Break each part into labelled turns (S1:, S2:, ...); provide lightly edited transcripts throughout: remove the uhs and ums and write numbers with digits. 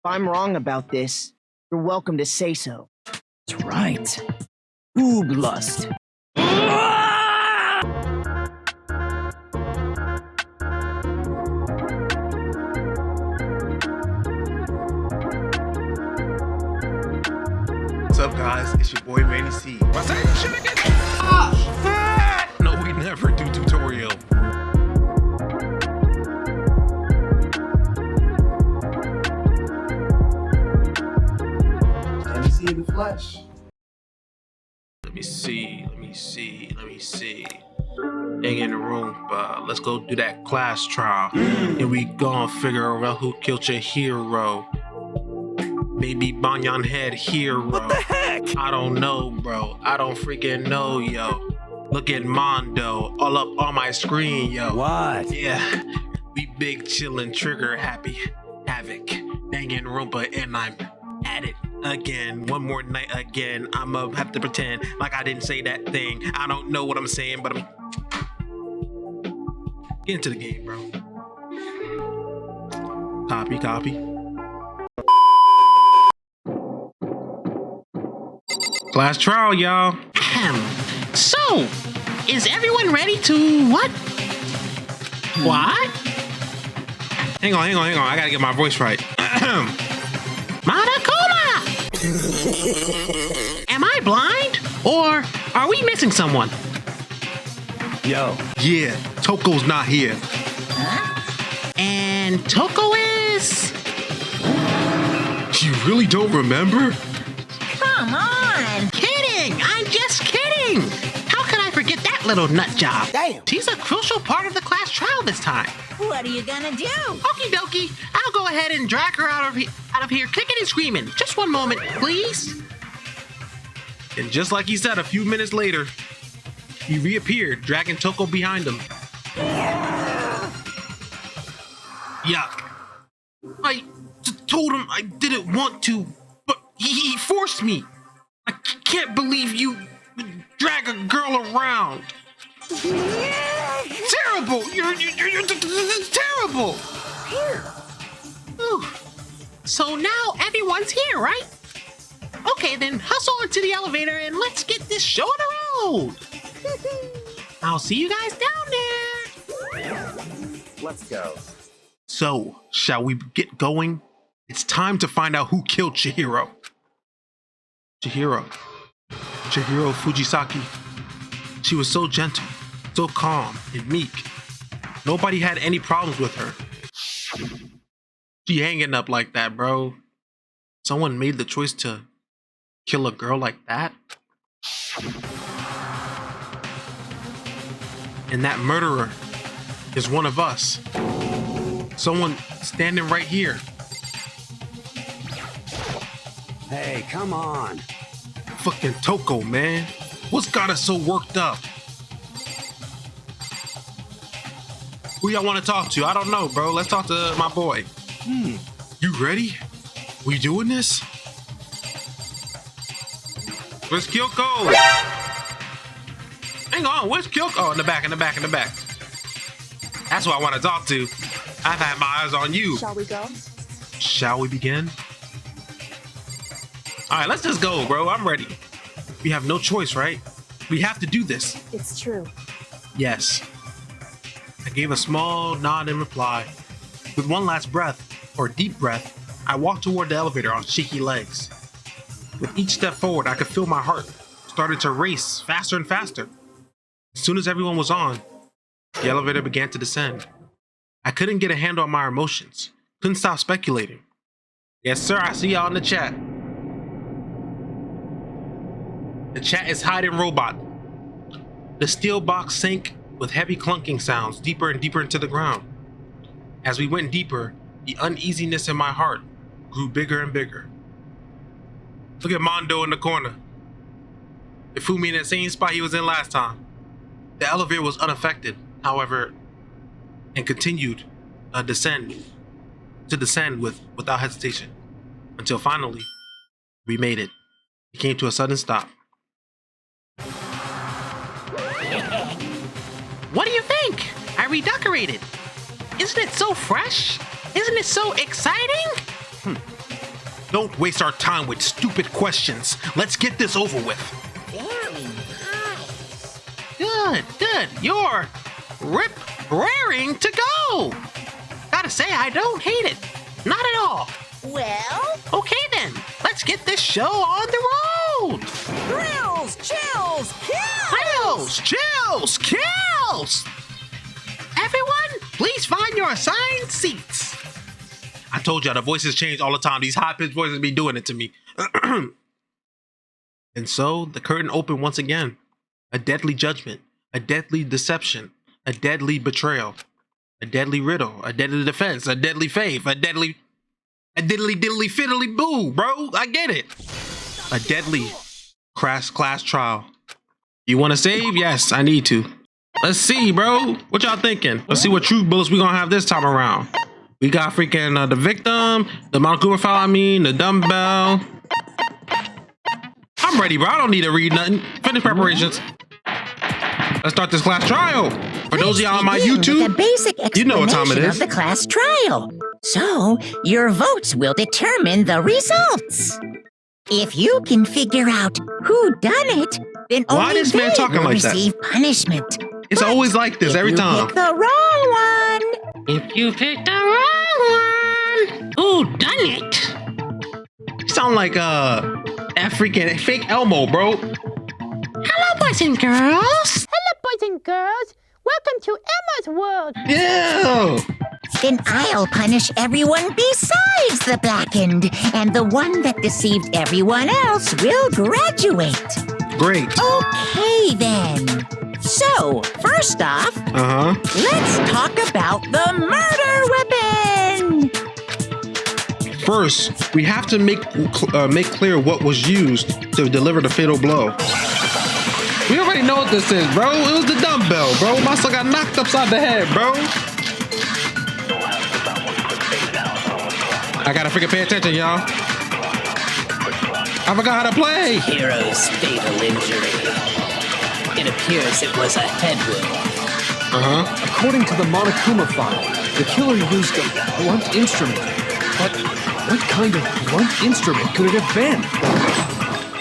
S1: I'm wrong about this, you're welcome to say so. That's right. Boob lust.
S2: What's up, guys? It's your boy Manny C. What's that shit again? No, we never do tutorial.
S3: Let me see in the flesh.
S2: Let me see. Ain't in the room, but let's go do that class trial. And we gon' figure out who killed your hero. Maybe Banyan head hero.
S4: What the heck?
S2: I don't know, bro. I don't freaking know, yo. Look at Mondo all up on my screen, yo.
S4: What?
S2: Yeah, we big chillin' trigger Happy Havoc, Danganronpa, and I'm at it again. One more night again. I'ma have to pretend like I didn't say that thing. I don't know what I'm saying, but I'm get into the game, bro. Copy. Class trial, y'all.
S5: So, is everyone ready to what? What?
S2: Hang on. I gotta get my voice right.
S5: Matakuma! Am I blind? Or are we missing someone?
S4: Yo.
S2: Yeah, Toko's not here.
S5: And Toko is...
S2: You really don't remember?
S5: Come on! Kidding! I'm just kidding! How could I forget that little nut job?
S4: Damn.
S5: She's a crucial part of the class trial this time.
S6: What are you gonna do?
S5: Okie dokie, I'll go ahead and drag her out of here kicking and screaming. Just one moment, please.
S2: And just like he said, a few minutes later, he reappeared, dragging Toko behind him. Yuck. I told him I didn't want to, but he forced me. I can't believe you drag a girl around. Terrible! You're terrible!
S5: Ooh. So now everyone's here, right? Okay, then hustle into the elevator and let's get this show on the road. I'll see you guys down there.
S4: Let's go.
S2: So, shall we get going? It's time to find out who killed Chihiro. Chihiro Fujisaki. She was so gentle, so calm and meek. Nobody had any problems with her. She hanging up like that, bro. Someone made the choice to kill a girl like that? And that murderer is one of us. Someone standing right here.
S4: Hey, come on.
S2: Fucking Toko, man. What's got us so worked up? Who y'all want to talk to? I don't know, bro. Let's talk to my boy. You ready? We doing this? Where's Kyoko? Hang on, where's Kyoko? Oh, in the back. That's who I want to talk to. I've had my eyes on you.
S6: Shall we go?
S2: Shall we begin? All right, let's just go, bro. I'm ready. We have no choice, right? We have to do this.
S6: It's true.
S2: Yes. I gave a small nod in reply. With one last breath, or deep breath, I walked toward the elevator on shaky legs. With each step forward, I could feel my heart started to race faster and faster. As soon as everyone was on, the elevator began to descend. I couldn't get a handle on my emotions. Couldn't stop speculating. Yes, sir, I see y'all in the chat. The chat is hiding robot. The steel box sank with heavy clunking sounds deeper and deeper into the ground. As we went deeper, the uneasiness in my heart grew bigger and bigger. Look at Mondo in the corner. It flew me in that same spot he was in last time. The elevator was unaffected, however, and continued to descend without hesitation, until finally, we made it. It came to a sudden stop.
S5: What do you think? I redecorated. Isn't it so fresh? Isn't it so exciting?
S2: Don't waste our time with stupid questions. Let's get this over with.
S3: Very nice.
S5: Good. You're raring to go. Gotta say, I don't hate it. Not at all.
S3: Well,
S5: Okay then, let's get this show on the road.
S3: thrills, chills,
S5: Kills! Everyone, please find your assigned seats. I told y'all the voices change all the time. These high-pitched voices be doing it to me. And so the curtain opened once again. A deadly judgment, a deadly deception, a deadly betrayal, a deadly riddle, a deadly defense, a deadly faith, a diddly fiddly boo, bro. I get it. A deadly class trial. You want to save? Yes, I need to. Let's see, bro. What y'all thinking? Let's see what truth bullets we gonna have this time around. We got freaking the victim, the Monokuma file, the dumbbell. I'm ready, bro. I don't need to read nothing. Finish preparations. Let's start this class trial. For those of y'all on my YouTube,
S3: the basic
S2: you know what time it
S3: explanation
S2: is.
S3: of the class trial. So, your votes will determine the results. If you can figure out who done it, then
S2: Why
S3: only
S2: this man
S3: they
S2: talking
S3: will
S2: like that?
S3: receive punishment.
S2: It's always like this
S3: If
S2: every
S3: you
S2: time.
S3: pick the wrong one,
S5: If you picked the wrong one, who done it?
S2: You sound like that freaking fake Elmo, bro.
S5: Hello, boys and girls.
S6: Hello, boys and girls. Welcome to Emma's world.
S2: Yeah.
S3: then I'll punish everyone besides the blackened, and the one that deceived everyone else will graduate.
S2: Great.
S3: Okay, then. So, first off, let's talk about the murder weapon.
S2: First, we have to make clear what was used to deliver the fatal blow. We already know what this is, bro. It was the dumbbell, bro. My son got knocked upside the head, bro. I gotta freaking pay attention, y'all. I forgot how to play.
S7: Hero's fatal injury. It appears it was a head wound.
S8: According to the Monokuma file, the killer used a blunt instrument. But what kind of blunt instrument could it have been?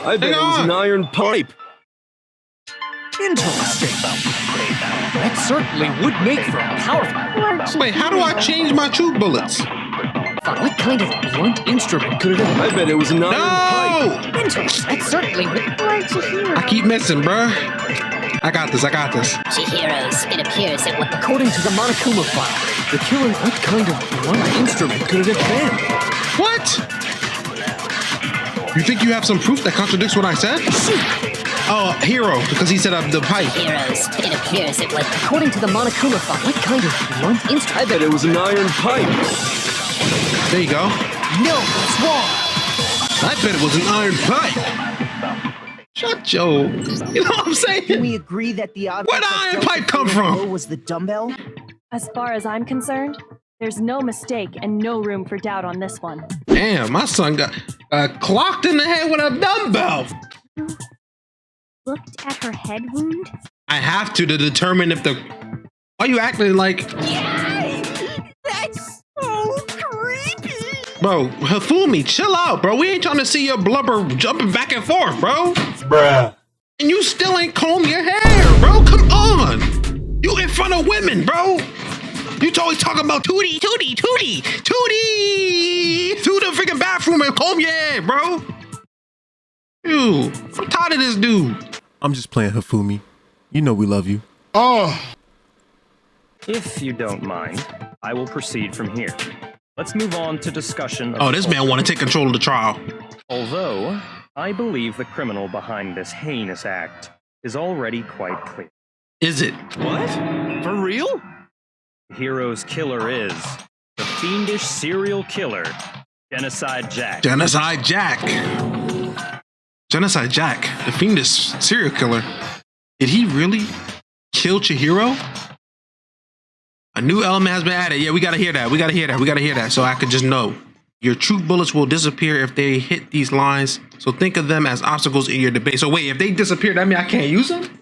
S4: I bet it was an iron pipe.
S8: Interesting. That certainly would make for a powerful.
S2: Wait, how do I change my truth bullets?
S8: What kind of blunt instrument could it have been?
S4: I bet it was an iron pipe.
S2: No!
S8: Interesting. That certainly would.
S2: I keep missing, bruh. I got this.
S7: Chihiro's, it appears it was
S8: According to the Monokuma file, the killer. What kind of blunt instrument could it have been?
S2: What? You think you have some proof that contradicts what I said? Oh, hero, because he said the pipe.
S7: Heroes. It appears it was
S8: According to the Monokuma file, what kind of blunt instrument?
S4: I bet it was an iron pipe.
S2: There you go.
S8: No, it's wrong.
S2: I bet it was an iron pipe. Shut your... You know what I'm saying?
S1: Can we agree that the object
S2: Where'd the
S1: that
S2: iron
S1: dealt
S2: pipe
S1: the
S2: come
S1: fatal
S2: from?
S1: blow was the dumbbell?
S9: As far as I'm concerned, there's no mistake and no room for doubt on this one.
S2: Damn, my son got clocked in the head with a dumbbell.
S6: Looked at her head wound.
S2: I have to determine if the... Why are you acting like...
S3: That's so creepy.
S2: Bro, Hifumi, chill out, bro. We ain't trying to see your blubber jumping back and forth, bro.
S4: Bruh.
S2: And you still ain't comb your hair, bro. Come on. You in front of women, bro. You always talking about Tootie to the freaking bathroom and comb your hair, bro. Ew, I'm tired of this dude.
S10: I'm just playing Hifumi. You know we love you.
S11: If you don't mind, I will proceed from here. Let's move on to discussion of...
S2: Oh, this man want to take control of the trial.
S11: Although, I believe the criminal behind this heinous act is already quite clear.
S2: Is it?
S4: What? For real?
S11: Hero's killer is the fiendish serial killer, Genocide Jack.
S2: Genocide Jack. Genocide Jack, the fiendish serial killer. Did he really kill Chihiro? A new element has been added. Yeah, we gotta hear that. So I could just know. Your truth bullets will disappear if they hit these lines. So think of them as obstacles in your debate. So wait, if they disappear, that means I can't use them?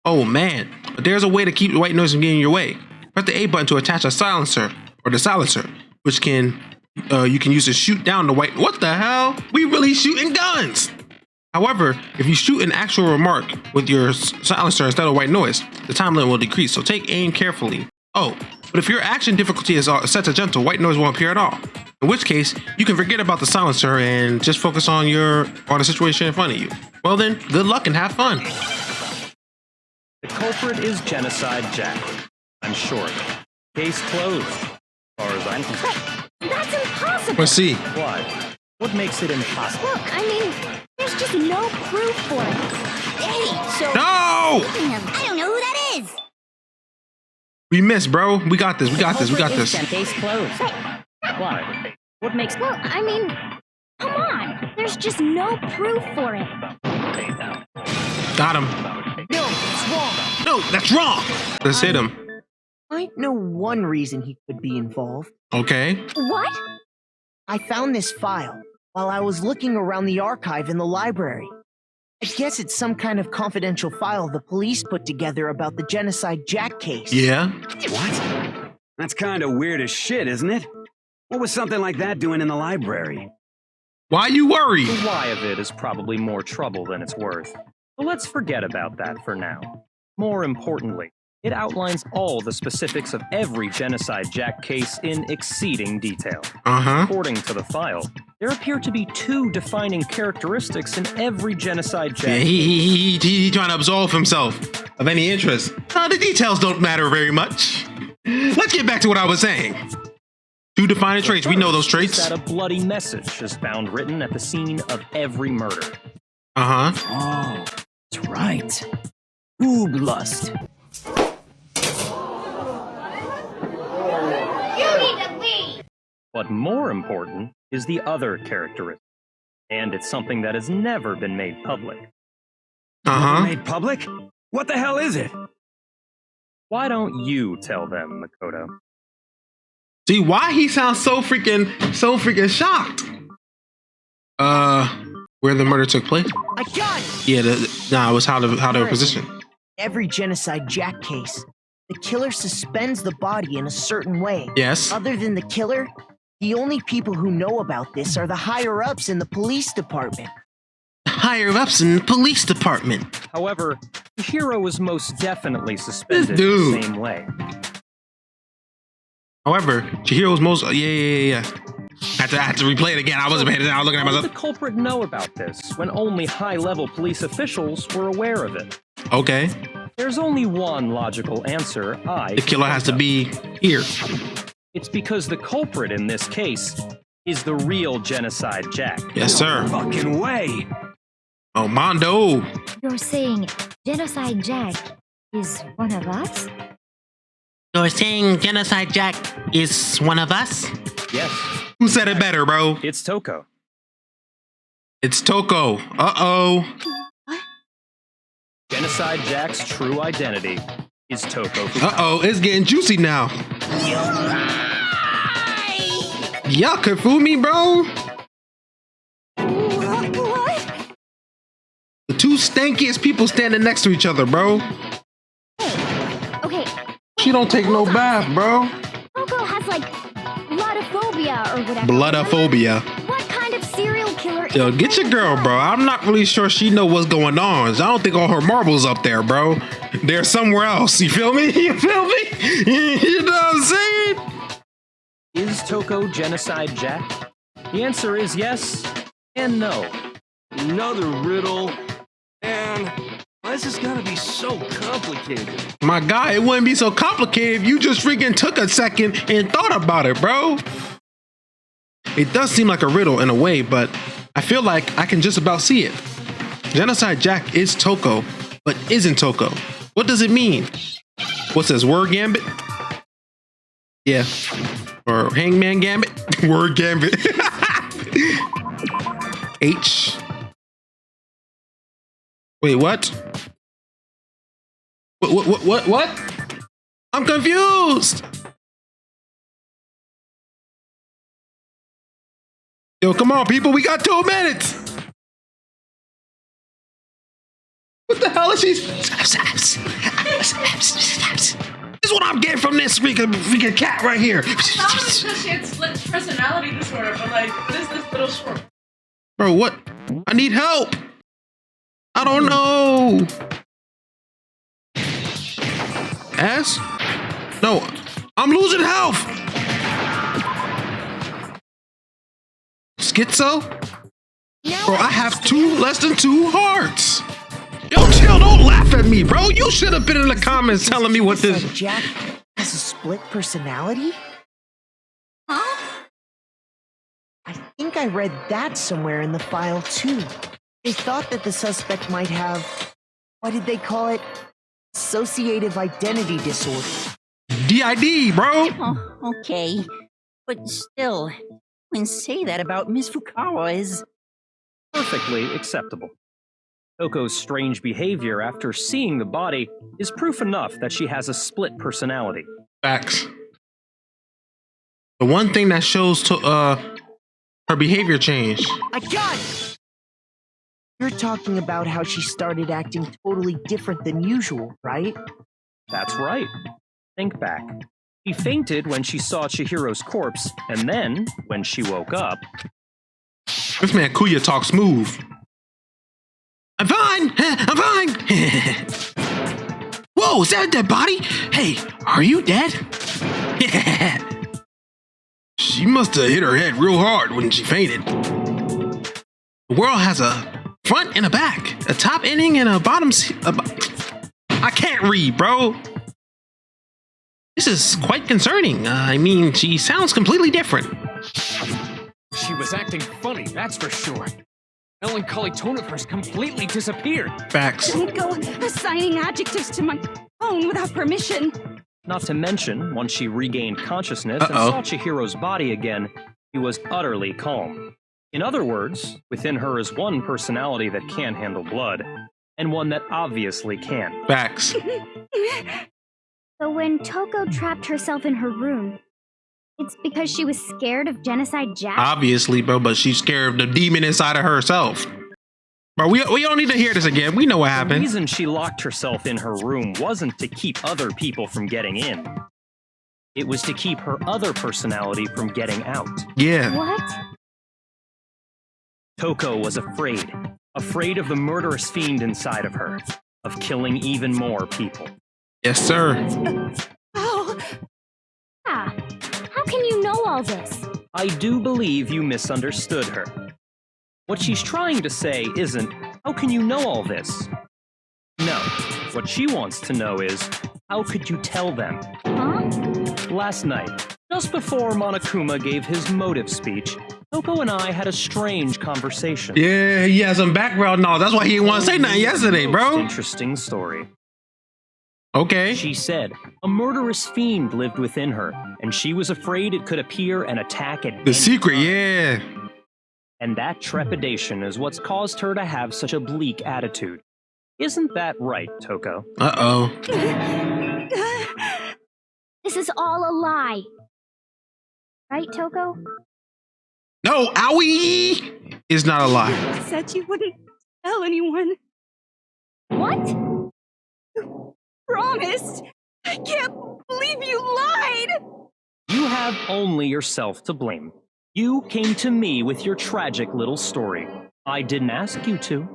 S2: Oh man, but there's a way to keep the white noise from getting in your way. Press the A button to attach a silencer, or the silencer, which can you can use to shoot down the white. What the hell? We really shooting guns. However, if you shoot an actual remark with your silencer instead of white noise, the time limit will decrease, so take aim carefully. Oh, but if your action difficulty is set to gentle, white noise won't appear at all. In which case, you can forget about the silencer and just focus on the situation in front of you. Well then, good luck and have fun.
S11: The culprit is Genocide Jack. I'm sure. Case closed, as far as I'm concerned.
S6: That's impossible.
S2: Let's see.
S11: Why? What makes it impossible?
S6: Look, I mean, there's just no proof for it. Hey, so...
S2: No!
S6: Speaking of, I don't know who that is.
S2: We missed, bro. We got this. We got this. We got this.
S3: Case closed.
S11: Why? What makes...
S6: Look, I mean, come on. There's just no proof for it.
S2: Got him.
S1: No, it's wrong.
S2: No, that's wrong. Let's hit him.
S1: I know one reason he could be involved.
S2: Okay.
S6: What?
S1: I found this file while I was looking around the archive in the library. I guess it's some kind of confidential file the police put together about the Genocide Jack case.
S2: Yeah.
S12: What? That's kind of weird as shit, isn't it? What was something like that doing in the library?
S2: Why you worried?
S11: The why of it is probably more trouble than it's worth. But let's forget about that for now. More importantly, it outlines all the specifics of every Genocide Jack case in exceeding detail. According to the file, there appear to be 2 defining characteristics in every Genocide Jack
S2: Yeah, he trying to absolve himself of any interest. The details don't matter very much. Let's get back to what I was saying. 2 defining traits. We know those traits.
S11: That a bloody message is found written at the scene of every murder.
S1: Oh, that's right. Boob lust.
S11: But more important is the other characteristic. And it's something that has never been made public.
S12: Never made public? What the hell is it?
S11: Why don't you tell them, Makoto?
S2: See why he sounds so freaking shocked. Where the murder took place?
S1: I got it.
S2: Yeah, it was how they were positioned.
S1: Every Genocide Jack case, the killer suspends the body in a certain way.
S2: Yes.
S1: Other than the killer, the only people who know about this are the higher-ups in the police department.
S2: Higher-ups in the police department.
S11: However, the hero was most definitely suspended the same way.
S2: However, Chihiro's most... Yeah. I had to replay it again. I wasn't paying attention. I was looking at myself.
S11: How did the culprit know about this when only high-level police officials were aware of it?
S2: Okay.
S11: There's only one logical answer.
S2: The killer has to be here.
S11: It's because the culprit in this case is the real Genocide Jack.
S2: Yes, sir.
S12: No fucking way.
S2: Oh, Mondo.
S6: You're saying Genocide Jack is one of us?
S5: You're saying Genocide Jack is one of us?
S11: Yes.
S2: Who said it better, bro?
S11: It's Toko.
S2: It's Toko. Uh-oh.
S6: What?
S2: Genocide
S11: Jack's true identity is Toko.
S2: Uh-oh, it's getting juicy now. Y'all could fool me, bro.
S6: What?
S2: The 2 stankiest people standing next to each other, bro.
S6: Okay.
S2: She don't take no bath, bro.
S6: Toko has like bloodophobia or whatever.
S2: Bloodophobia.
S6: What kind of serial killer?
S2: Yo, get your girl, bro. I'm not really sure she know what's going on. I don't think all her marbles up there, bro. They're somewhere else. You feel me? You feel me? You know what I'm saying?
S11: Is Toko Genocide Jack? The answer is yes and no.
S4: Another riddle. Man, why is this gotta be so complicated?
S2: My guy, it wouldn't be so complicated if you just freaking took a second and thought about it, bro. It does seem like a riddle in a way, but I feel like I can just about see it. Genocide Jack is Toko, but isn't Toko. What does it mean? What's this, word gambit? Yeah. Or hangman gambit? Word gambit. H. Wait, what? What? I'm confused. Yo, come on, people. We got 2 minutes. What the hell is she? This is what I'm getting from this freaking cat right here.
S13: Not because she had split personality disorder, but like, what is this little short?
S2: Bro, what? I need help. I don't know. S? No, I'm losing health. Schizo? Bro, I have less than 2 hearts. Yo, chill, don't laugh at me, bro. You should have been in the comments telling me what this...
S1: Jack has a split personality?
S3: Huh?
S1: I think I read that somewhere in the file, too. They thought that the suspect might have... what did they call it? Dissociative identity disorder.
S2: DID, bro.
S3: Oh, okay. But still, when say that about Miss Fukawa is...
S11: perfectly acceptable. Toko's strange behavior after seeing the body is proof enough that she has a split personality.
S2: Facts. The one thing that shows to her behavior change.
S1: I got it! You're talking about how she started acting totally different than usual, right?
S11: That's right. Think back. She fainted when she saw Chihiro's corpse, and then, when she woke up...
S2: This man Kuya talks smooth. I'm fine! I'm fine! Whoa, is that a dead body? Hey, are you dead? She must have hit her head real hard when she fainted. The world has a front and a back, a top ending and a bottom... I can't read, bro. This is quite concerning. I mean, she sounds completely different.
S8: She was acting funny, that's for sure. Melancholy tone of hers completely disappeared.
S2: Facts.
S6: Don't go assigning adjectives to my phone without permission.
S11: Not to mention, once she regained consciousness and saw Chihiro's body again, she was utterly calm. In other words, within her is one personality that can handle blood, and one that obviously can.
S2: Facts.
S14: So when Toko trapped herself in her room, it's because she was scared of Genocide Jack?
S2: Obviously, bro, but she's scared of the demon inside of herself. Bro, we don't need to hear this again. We know what happened.
S11: The reason she locked herself in her room wasn't to keep other people from getting in. It was to keep her other personality from getting out.
S2: Yeah.
S14: What?
S11: Toko was afraid. Afraid of the murderous fiend inside of her. Of killing even more people.
S2: Yes, sir.
S14: Oh. Ah. How can you know all this?
S11: I do believe you misunderstood her. What she's trying to say isn't, how can you know all this? No, what she wants to know is, how could you tell them?
S14: Huh?
S11: Last night, just before Monokuma gave his motive speech, Toko and I had a strange conversation.
S2: Yeah, he has some background knowledge. That's why he didn't want to say nothing yesterday, bro.
S11: Interesting story.
S2: Okay.
S11: She said a murderous fiend lived within her, and she was afraid it could appear and attack at
S2: the secret, time. Yeah.
S11: And that trepidation is what's caused her to have such a bleak attitude. Isn't that right, Toko?
S2: Uh-oh.
S14: This is all a lie. Right, Toko?
S2: No, owie! Is not a lie.
S6: You said you wouldn't tell anyone.
S14: What?
S6: You promised. I can't believe you lied.
S11: You have only yourself to blame. You came to me with your tragic little story. I didn't ask you to.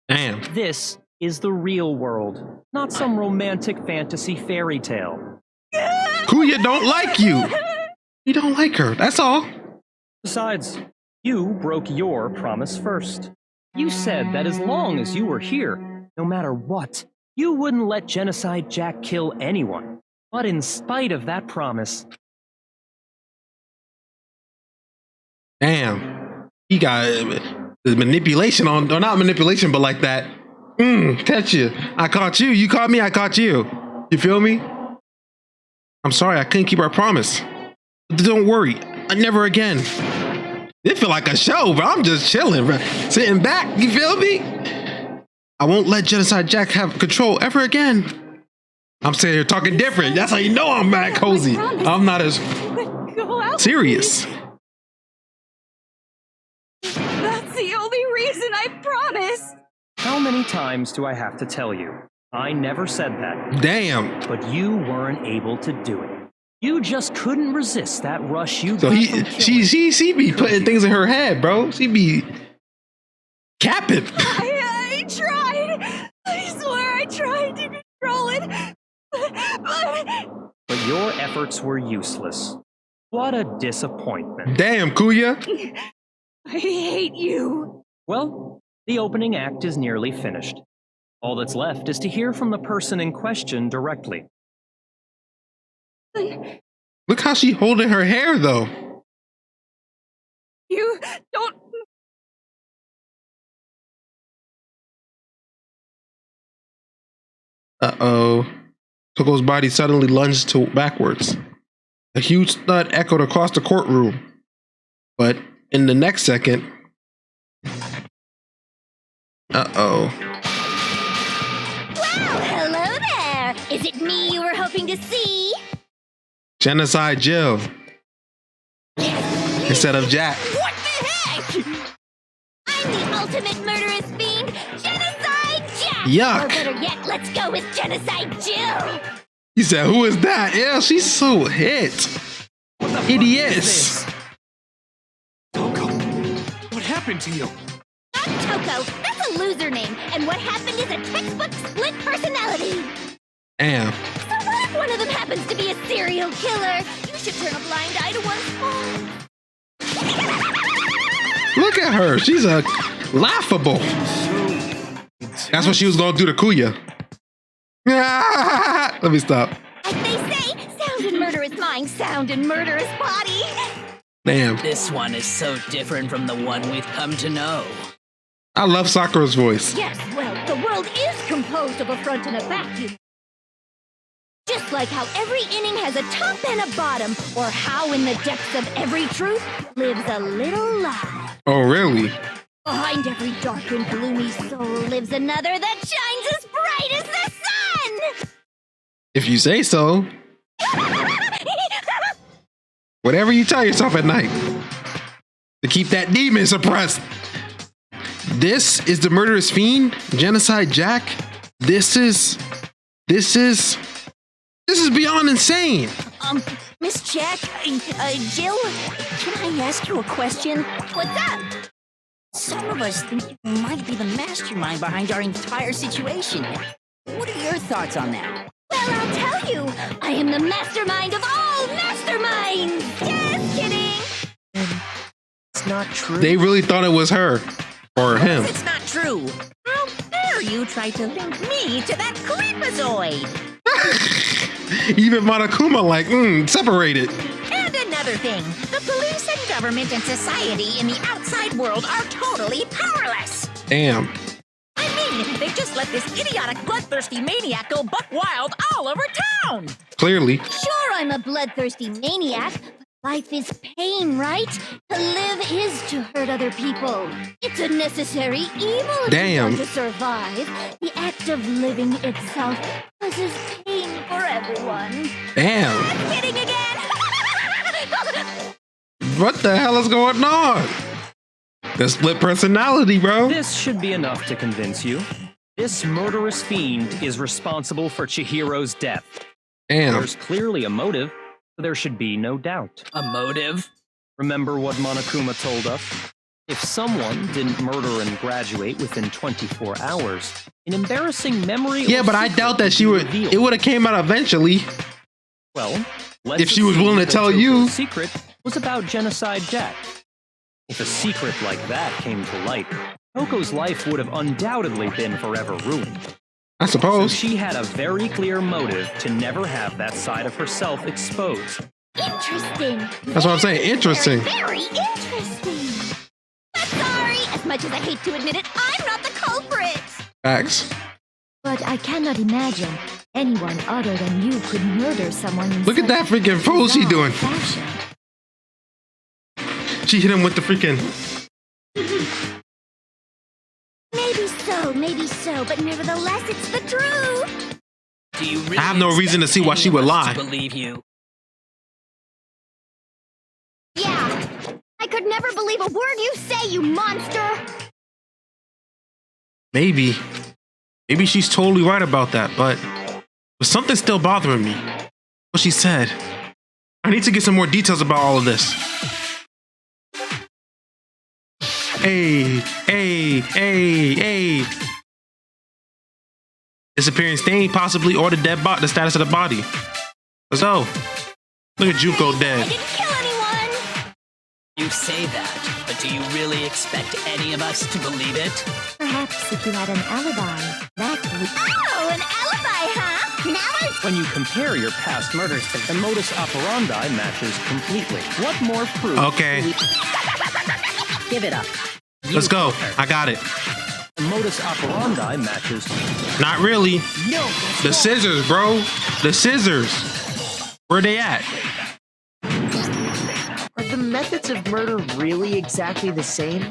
S2: Damn.
S11: This is the real world, not some romantic fantasy fairy tale.
S2: Kuya don't like you. He don't like her, that's all.
S11: Besides, you broke your promise first. You said that as long as you were here, no matter what, you wouldn't let Genocide Jack kill anyone. But in spite of that promise...
S2: Damn. He got the manipulation on, or not manipulation, but like that. Catch you. I caught you. You caught me. I caught you. You feel me? I'm sorry. I couldn't keep our promise. Don't worry. Never again. It feel like a show, but I'm just chilling, bro. Sitting back. You feel me? I won't let Genocide Jack have control ever again. I'm sitting here talking different. That's how you know I'm mad cozy. I'm not as serious.
S6: That's the only reason I promised.
S11: How many times do I have to tell you? I never said that.
S2: Damn.
S11: But you weren't able to do it. You just couldn't resist that rush you
S2: So
S11: got
S2: he,
S11: from killing.
S2: she be putting things in her head, bro. She be capping.
S6: I tried. I swear I tried to control it.
S11: But your efforts were useless. What a disappointment.
S2: Damn, Kuya.
S6: I hate you.
S11: Well, the opening act is nearly finished. All that's left is to hear from the person in question directly.
S2: Look how she holding her hair, though.
S6: You don't.
S2: Uh-oh. Toko's body suddenly lunged backwards. A huge thud echoed across the courtroom. But in the next second... Uh-oh.
S14: Well, hello there. Is it me you were hoping to see?
S2: Genocide Jill. Instead of Jack.
S14: What the heck? I'm the ultimate murderous fiend, Genocide Jack.
S2: Yuck.
S14: Or better yet, let's go with Genocide Jill.
S2: He said, who is that? Yeah, she's so hit. Idiots.
S8: Toko, what happened to you?
S14: Not Toko. That's a loser name. And what happened is a textbook split personality.
S2: Damn.
S14: So what if one of them happens to be a serial killer? You should turn a blind eye to one's fault.
S2: Look at her. She's a laughable. That's what she was going to do to Kuya. Let me stop.
S14: As they say, sound in murderous mind, sound in murderous body.
S2: Damn.
S7: This one is so different from the one we've come to know.
S2: I love Sakura's voice.
S14: Yes, well, the world is composed of a front and a back, you. Just like how every inning has a top and a bottom, or how in the depths of every truth lives a little lie.
S2: Oh, really?
S14: Behind every dark and gloomy soul lives another that shines as bright as the sun!
S2: If you say so. Whatever you tell yourself at night. To keep that demon suppressed. This is the murderous fiend, Genocide Jack. This is beyond insane.
S6: Miss Jack, Jill, can I ask you a question?
S14: What's up?
S6: Some of us think you might be the mastermind behind our entire situation. What are your thoughts on that?
S14: Well, I'll tell you. I am the mastermind of all masterminds. Just kidding.
S1: It's not true.
S2: They really thought it was her or him.
S6: It's not true. How dare you try to link me to that creepazoid?
S2: Even Monokuma like, separate it.
S6: And another thing, the police and government and society in the outside world are totally powerless.
S2: Damn.
S6: I mean, they just let this idiotic, bloodthirsty maniac go buck wild all over town.
S2: Clearly.
S14: Sure, I'm a bloodthirsty maniac, but life is pain, right? To live is to hurt other people. It's a necessary evil if you want to survive. The act of living itself causes pain for everyone.
S2: Damn.
S14: I'm kidding again.
S2: What the hell is going on? The split personality, bro.
S11: This should be enough to convince you. This murderous fiend is responsible for Chihiro's death.
S2: Damn.
S11: There's clearly a motive, so there should be no doubt.
S7: A motive?
S11: Remember what Monokuma told us? If someone didn't murder and graduate within 24 hours, an embarrassing memory.
S2: Yeah, but I doubt that it would have came out eventually.
S11: Well,
S2: if she was willing to tell you.
S11: The secret was about Genocide Jack. If a secret like that came to light, Toko's life would have undoubtedly been forever ruined.
S2: I suppose.
S11: So she had a very clear motive to never have that side of herself exposed.
S14: Interesting.
S2: That's what I'm saying. Interesting.
S14: Very interesting. But sorry, as much as I hate to admit it, I'm not the culprit.
S2: Facts.
S9: But I cannot imagine anyone other than you could murder someone in
S2: Look at that freaking pose she doing.
S9: Fashion.
S2: She hit him with the freaking.
S14: Maybe so, but nevertheless, it's the truth.
S7: Do you really
S2: I have no reason to see why she would lie.
S7: Believe you?
S14: Yeah, I could never believe a word you say, you monster.
S2: Maybe. Maybe she's totally right about that, but something's still bothering me. What she said. I need to get some more details about all of this. Hey. Disappearing stain, possibly, or the status of the body. Let's go. Look at Juko dead.
S6: I didn't kill anyone!
S7: You say that, but do you really expect any of us to believe it?
S9: Perhaps if you had an alibi, that would...
S14: Oh, an alibi, huh? Now I...
S11: When you compare your past murders, the modus operandi matches completely. What more proof?
S2: Okay.
S6: Give it up.
S2: Let's go. I got it.
S11: The modus operandi matches.
S2: Not really.
S6: No.
S2: The scissors, bro. The scissors. Where they at?
S1: Are the methods of murder really exactly the same?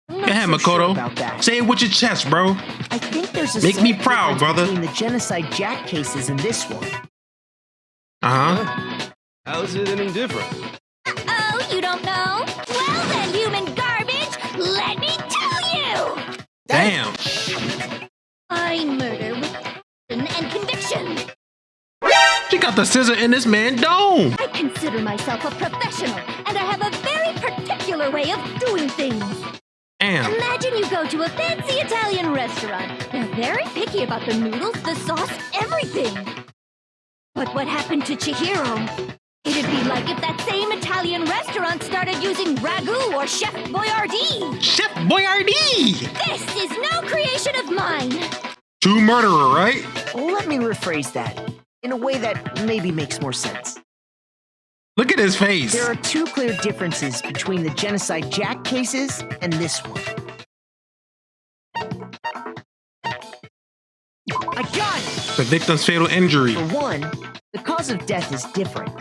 S2: Go ahead, Makoto.
S1: About that.
S2: Say it with your chest, bro.
S1: I think there's a
S2: Make me
S1: slight
S2: proud,
S1: difference
S2: brother.
S1: between the Genocide Jack cases and this one.
S4: How's it any different?
S14: Oh, you don't know? Well then, human garbage, let me tell you!
S2: Damn.
S14: I murder with passion and conviction.
S2: She got the scissor in this man's dome.
S14: I consider myself a professional, and I have a very particular way of doing things.
S2: Damn.
S14: Imagine you go to a fancy Italian restaurant. They're very picky about the noodles, the sauce, everything. But what happened to Chihiro? It'd be like if that same Italian restaurant started using ragu or Chef Boyardee.
S2: Chef Boyardee!
S14: This is no creation of mine.
S2: True murderer, right?
S1: Let me rephrase that in a way that maybe makes more sense.
S2: Look at his face.
S1: There are two clear differences between the Genocide Jack cases and this one. I got it!
S2: The victim's fatal injury.
S1: For one, the cause of death is different.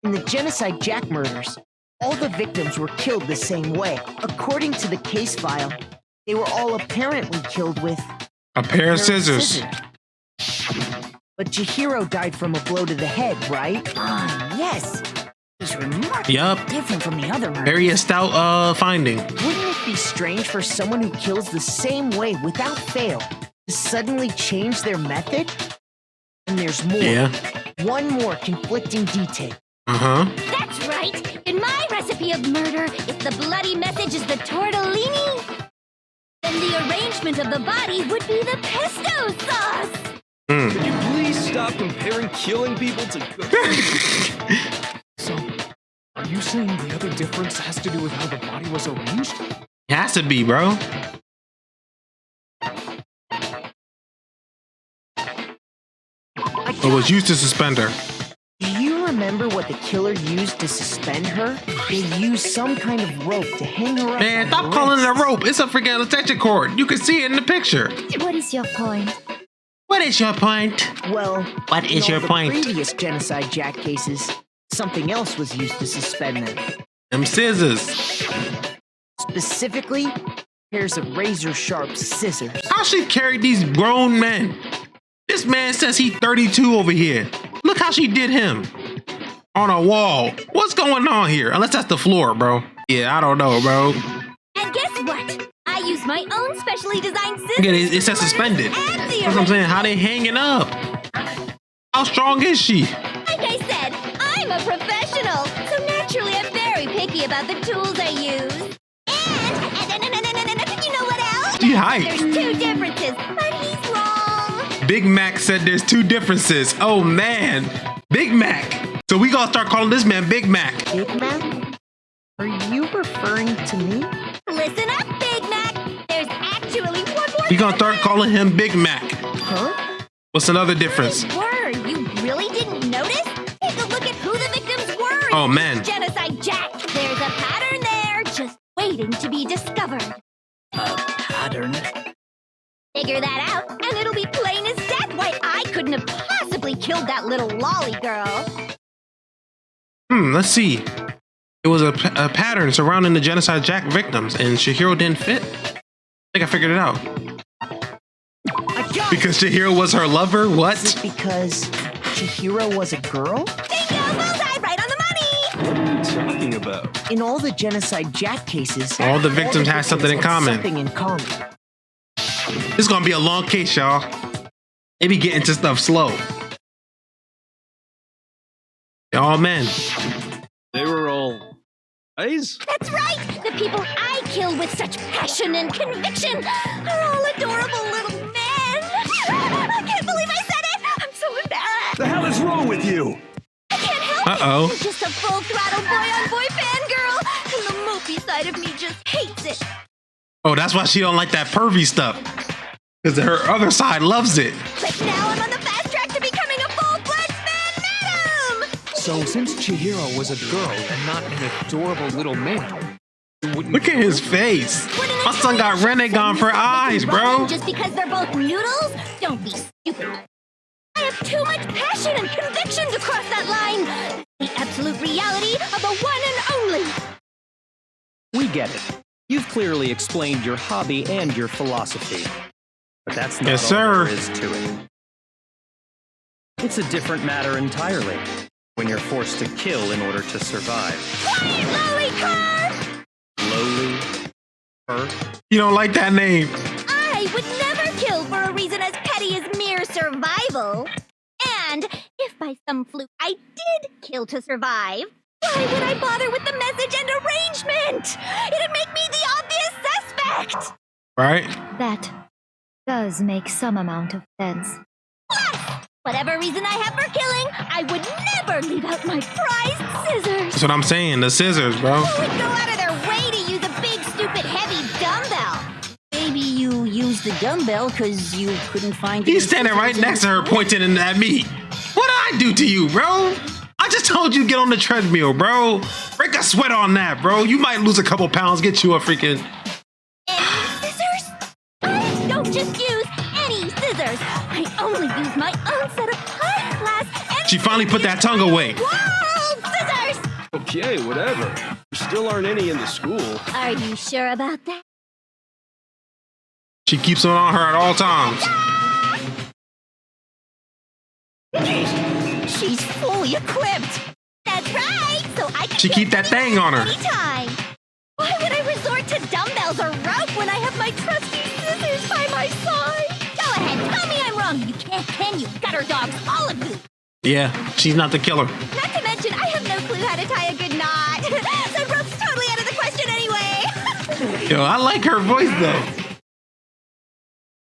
S1: In the Genocide Jack murders, all the victims were killed the same way. According to the case file, they were all apparently killed with
S2: a pair of scissors.
S1: But Chihiro died from a blow to the head, right?
S6: Ah, yes. He's remarkably
S2: Yup.
S6: different from the other murders.
S2: Very stout finding.
S1: Wouldn't it be strange for someone who kills the same way without fail to suddenly change their method? And there's more.
S2: Yeah.
S1: One more conflicting detail.
S14: That's right. In my recipe of murder, if the bloody message is the tortellini, then the arrangement of the body would be the pesto sauce.
S4: Could you please stop comparing killing people to cooking?
S8: So, are you saying the other difference has to do with how the body was arranged?
S2: It has to be, bro. It was used to suspend her.
S1: Do you remember what the killer used to suspend her? They used some kind of rope to hang her up.
S2: Man, stop calling it a rope. It's a freaking extension cord. You can see it in the picture.
S9: What is your point?
S2: What is your point?
S1: Well,
S2: what is your point?
S1: In previous Genocide Jack cases, something else was used to suspend them.
S2: Them scissors.
S1: Specifically, pairs of razor-sharp scissors.
S2: How she carried these grown men? This man says he's 32 over here. Look how she did him. On a wall. What's going on here? Unless that's the floor, bro. Yeah, I don't know, bro.
S14: And guess what? I use my own specially designed scissors.
S2: Look at it. It says suspended. That's what I'm saying. How they hanging up? How strong is she?
S14: Like I said, I'm a professional. So naturally, I'm very picky about the tools I use. And you know what else?
S2: She hype.
S14: There's two differences, but he's wrong.
S2: Big Mac said there's two differences. Oh, man. Big Mac. So we gonna start calling this man Big Mac.
S1: Big Mac? Are you referring to me?
S14: Listen up, Big Mac. There's actually one more.
S2: We gonna start calling him Big Mac.
S1: Huh?
S2: What's another difference?
S14: Were you really didn't notice? Take a look at who the victims were.
S2: Oh, man.
S14: Genocide Jack. There's a pattern there, just waiting to be discovered.
S7: A pattern?
S14: Figure that out, and it'll be plain as death why I couldn't have possibly killed that little lolly girl.
S2: Let's see. It was a pattern surrounding the Genocide Jack victims, and Chihiro didn't fit. I think I figured it out. Because Chihiro was her lover? What?
S1: Is it because Chihiro was a girl?
S14: Bingo! Bullseye! Right on the money!
S4: What are you talking about?
S1: In all the Genocide Jack cases,
S2: all the victims had something in common.
S1: Something in common.
S2: This is gonna be a long case, y'all. They be getting to stuff slow. They're all men.
S4: They were all guys?
S14: That's right! The people I kill with such passion and conviction are all adorable little men! I can't believe I said it! I'm so embarrassed!
S12: The hell is wrong with you?
S14: I can't help
S2: Uh-oh.
S14: it! I'm just a full-throttle boy-on-boy fangirl, and the mopey side of me just hates it!
S2: Oh, that's why she don't like that pervy stuff. Because her other side loves it.
S14: But now I'm on the fast track to becoming a full-fledged fan madam!
S8: So since Chihiro was a girl and not an adorable little man,
S2: look at his face. My son got Renegon for eyes, bro.
S14: Just because they're both noodles? Don't be stupid. I have too much passion and conviction to cross that line. The absolute reality of the one and only.
S11: We get it. You've clearly explained your hobby and your philosophy. But that's not
S2: Yes,
S11: all
S2: sir.
S11: there is to it. It's a different matter entirely when you're forced to kill in order to survive.
S14: Quiet, lowly cur!
S11: Lowly? Her?
S2: You don't like that name.
S14: I would never kill for a reason as petty as mere survival. And if by some fluke I did kill to survive, why would I bother with the message and arrangement? It'd make me the obvious suspect!
S2: Right?
S9: That does make some amount of sense.
S14: Plus, whatever reason I have for killing, I would never leave out my prized scissors.
S2: That's what I'm saying. The scissors, bro.
S14: Who would go out of their way to use a big, stupid, heavy dumbbell?
S6: Maybe you used the dumbbell because you couldn't find.
S2: He's standing right next to her, pointing at me. What did I do to you, bro? I just told you get on the treadmill, bro. Break a sweat on that, bro. You might lose a couple pounds, get you a freaking...
S14: Any scissors? I don't just use any scissors. I only use my own set of high-class and...
S2: She finally put that tongue away.
S14: World scissors!
S4: Okay, whatever. There still aren't any in the school.
S14: Are you sure about that?
S2: She keeps them on her at all times.
S6: She's fully equipped.
S14: That's right. So I can
S2: She keep that thing on her.
S14: anytime. Why would I resort to dumbbells or rope when I have my trusty scissors by my side? Go ahead, tell me I'm wrong. You can't, can you? Gutter dogs, all of you.
S2: Yeah, she's not the killer.
S14: Not to mention, I have no clue how to tie a good knot. So rope's totally out of the question anyway.
S2: Yo, I like her voice though.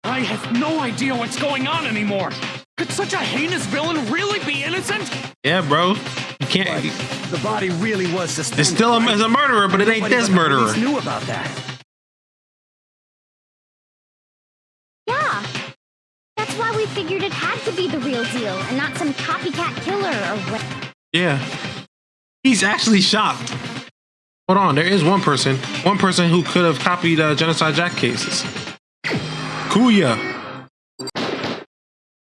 S8: I have no idea what's going on anymore. Could such a heinous villain really be innocent?
S2: Yeah, bro. You can't.
S12: The body really was suspended.
S2: It's still a murderer, but it ain't this murderer.
S12: Knew about that.
S14: Yeah. That's why we figured it had to be the real deal and not some copycat killer or what.
S2: Yeah. He's actually shocked. Hold on, there is one person who could have copied Genocide Jack cases. Kuya.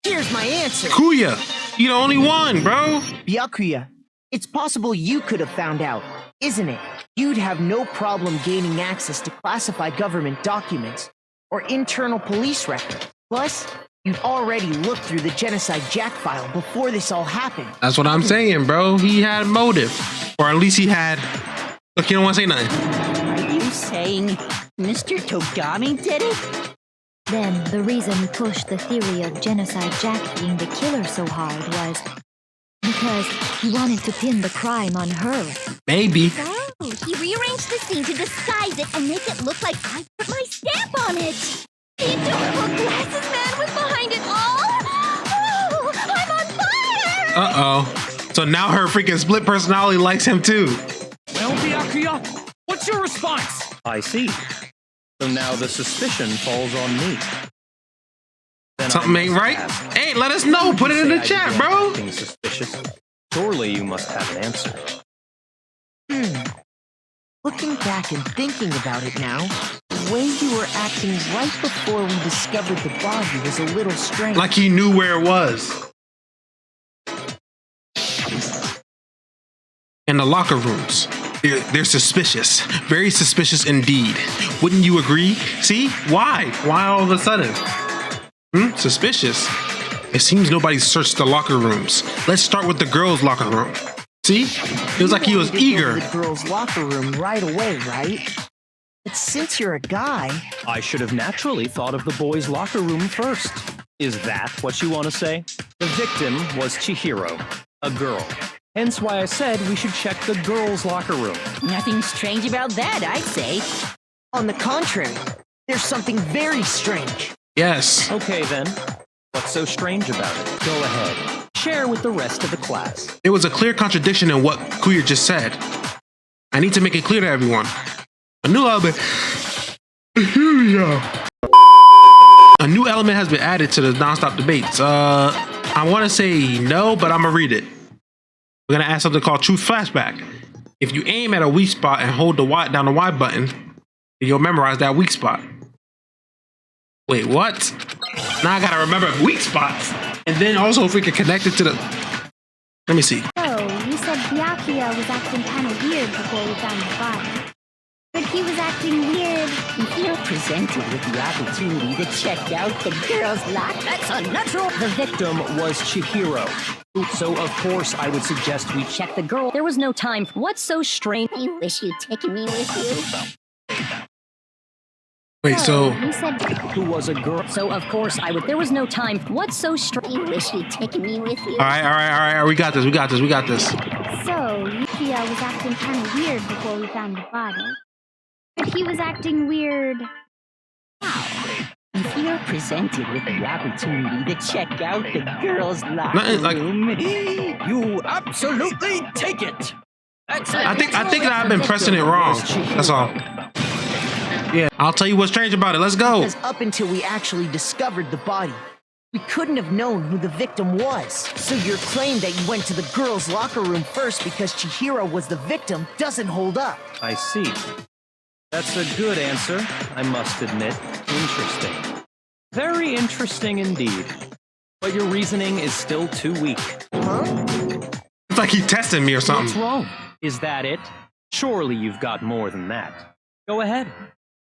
S1: Here's my answer.
S2: Kuya. You the only one, bro.
S1: Byakuya, it's possible you could have found out, isn't it? You'd have no problem gaining access to classified government documents or internal police records. Plus, you'd already looked through the Genocide Jack file before this all happened.
S2: That's what I'm saying, bro. He had motive. Or at least he had... Look, you don't want to say nothing.
S6: Are you saying Mr. Togami did it?
S9: Then the reason he pushed the theory of Genocide Jack being the killer so hard was because he wanted to pin the crime on her.
S2: Maybe.
S14: So, he rearranged the scene to disguise it and make it look like I put my stamp on it. The adorable glasses man was behind it all. Oh, I'm on fire!
S2: Uh-oh. So now her freaking split personality likes him too.
S8: Well, Byakuya, what's your response?
S11: I see. So now the suspicion falls on me. Then
S2: Something ain't right? Hey, let us know. Put it in the chat, bro.
S11: Suspicious. Surely you must have an answer.
S1: Looking back and thinking about it now, the way you were acting right before we discovered the body was a little strange.
S2: Like he knew where it was. In the locker rooms. They're suspicious. Very suspicious indeed. Wouldn't you agree? See? Why? Why all of a sudden? Suspicious. It seems nobody searched the locker rooms. Let's start with the girls' locker room. See? It was like he was eager.
S1: The girls' locker room right away, right? But since you're a guy...
S11: I should have naturally thought of the boys' locker room first. Is that what you want to say? The victim was Chihiro, a girl. Hence why I said we should check the girls' locker room.
S6: Nothing strange about that, I'd say.
S1: On the contrary, there's something very strange.
S2: Yes.
S11: Okay then. What's so strange about it? Go ahead. Share with the rest of the class.
S2: There was a clear contradiction in what Kuya just said. I need to make it clear to everyone. A new element. A new element has been added to the nonstop debates. I want to say no, but I'm gonna read it. We're gonna add something called Truth Flashback. If you aim at a weak spot and hold the down the Y button, you'll memorize that weak spot. Wait, what? Now I gotta remember weak spots. And then also if we can connect it to the... Let me see.
S9: So, you said Byakuya was acting kind of weird before we found the body. But he was acting weird.
S6: You're presented with the opportunity to check out the girls' lot. That's unnatural.
S11: The victim was Chihiro. So, of course, I would suggest we check the girl. There was no time. What's so strange?
S14: I wish you'd taken me with you.
S2: Wait, so...
S9: You said...
S11: Who was a girl? So, of course, I would... There was no time. What's so strange?
S14: I wish you'd taken me with you.
S2: All right. We got this.
S9: So, Yukiya was acting kind of weird before we found the body. But he was acting weird.
S6: If you're presented with the opportunity to check out the girls' locker room,
S11: you absolutely take it.
S2: I think that I've been pressing it wrong. That's all. Yeah, I'll tell you what's strange about it. Let's go.
S1: Because up until we actually discovered the body, we couldn't have known who the victim was. So your claim that you went to the girls' locker room first because Chihiro was the victim doesn't hold up.
S11: I see. That's a good answer, I must admit. Interesting. Very interesting indeed. But your reasoning is still too weak.
S1: Huh?
S2: It's like he's testing me or something.
S11: What's wrong? Is that it? Surely you've got more than that. Go ahead.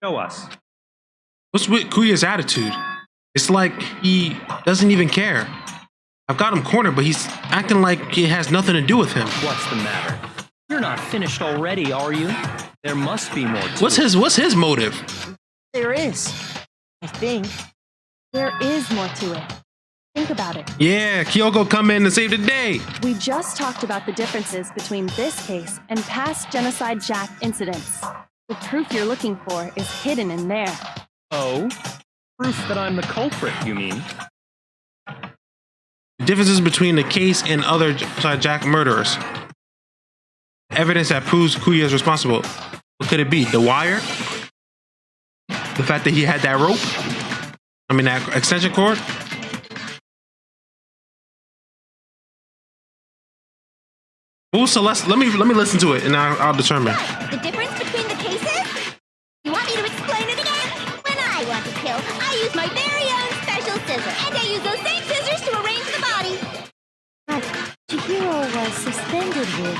S11: Show us.
S2: What's with Kuya's attitude? It's like he doesn't even care. I've got him cornered, but he's acting like it has nothing to do with him.
S11: What's the matter? You're not finished already, are you? There must be more to
S2: What's his motive?
S1: There is. I think.
S15: There is more to it. Think about it.
S2: Yeah, Kyoko come in to save the day.
S15: We just talked about the differences between this case and past Genocide Jack incidents. The proof you're looking for is hidden in there.
S11: Oh? Proof that I'm the culprit, you mean?
S2: The differences between the case and other Jack murderers. Evidence that proves Kuya is responsible. What could it be? The wire? The fact that he had that rope? I mean, that extension cord? Ooh, Celeste, let me listen to it and I'll determine.
S14: The difference between the cases? You want me to explain it again? When I want to kill, I use my very own special scissors. And I use those same scissors to arrange the body.
S9: But Chihiro was suspended with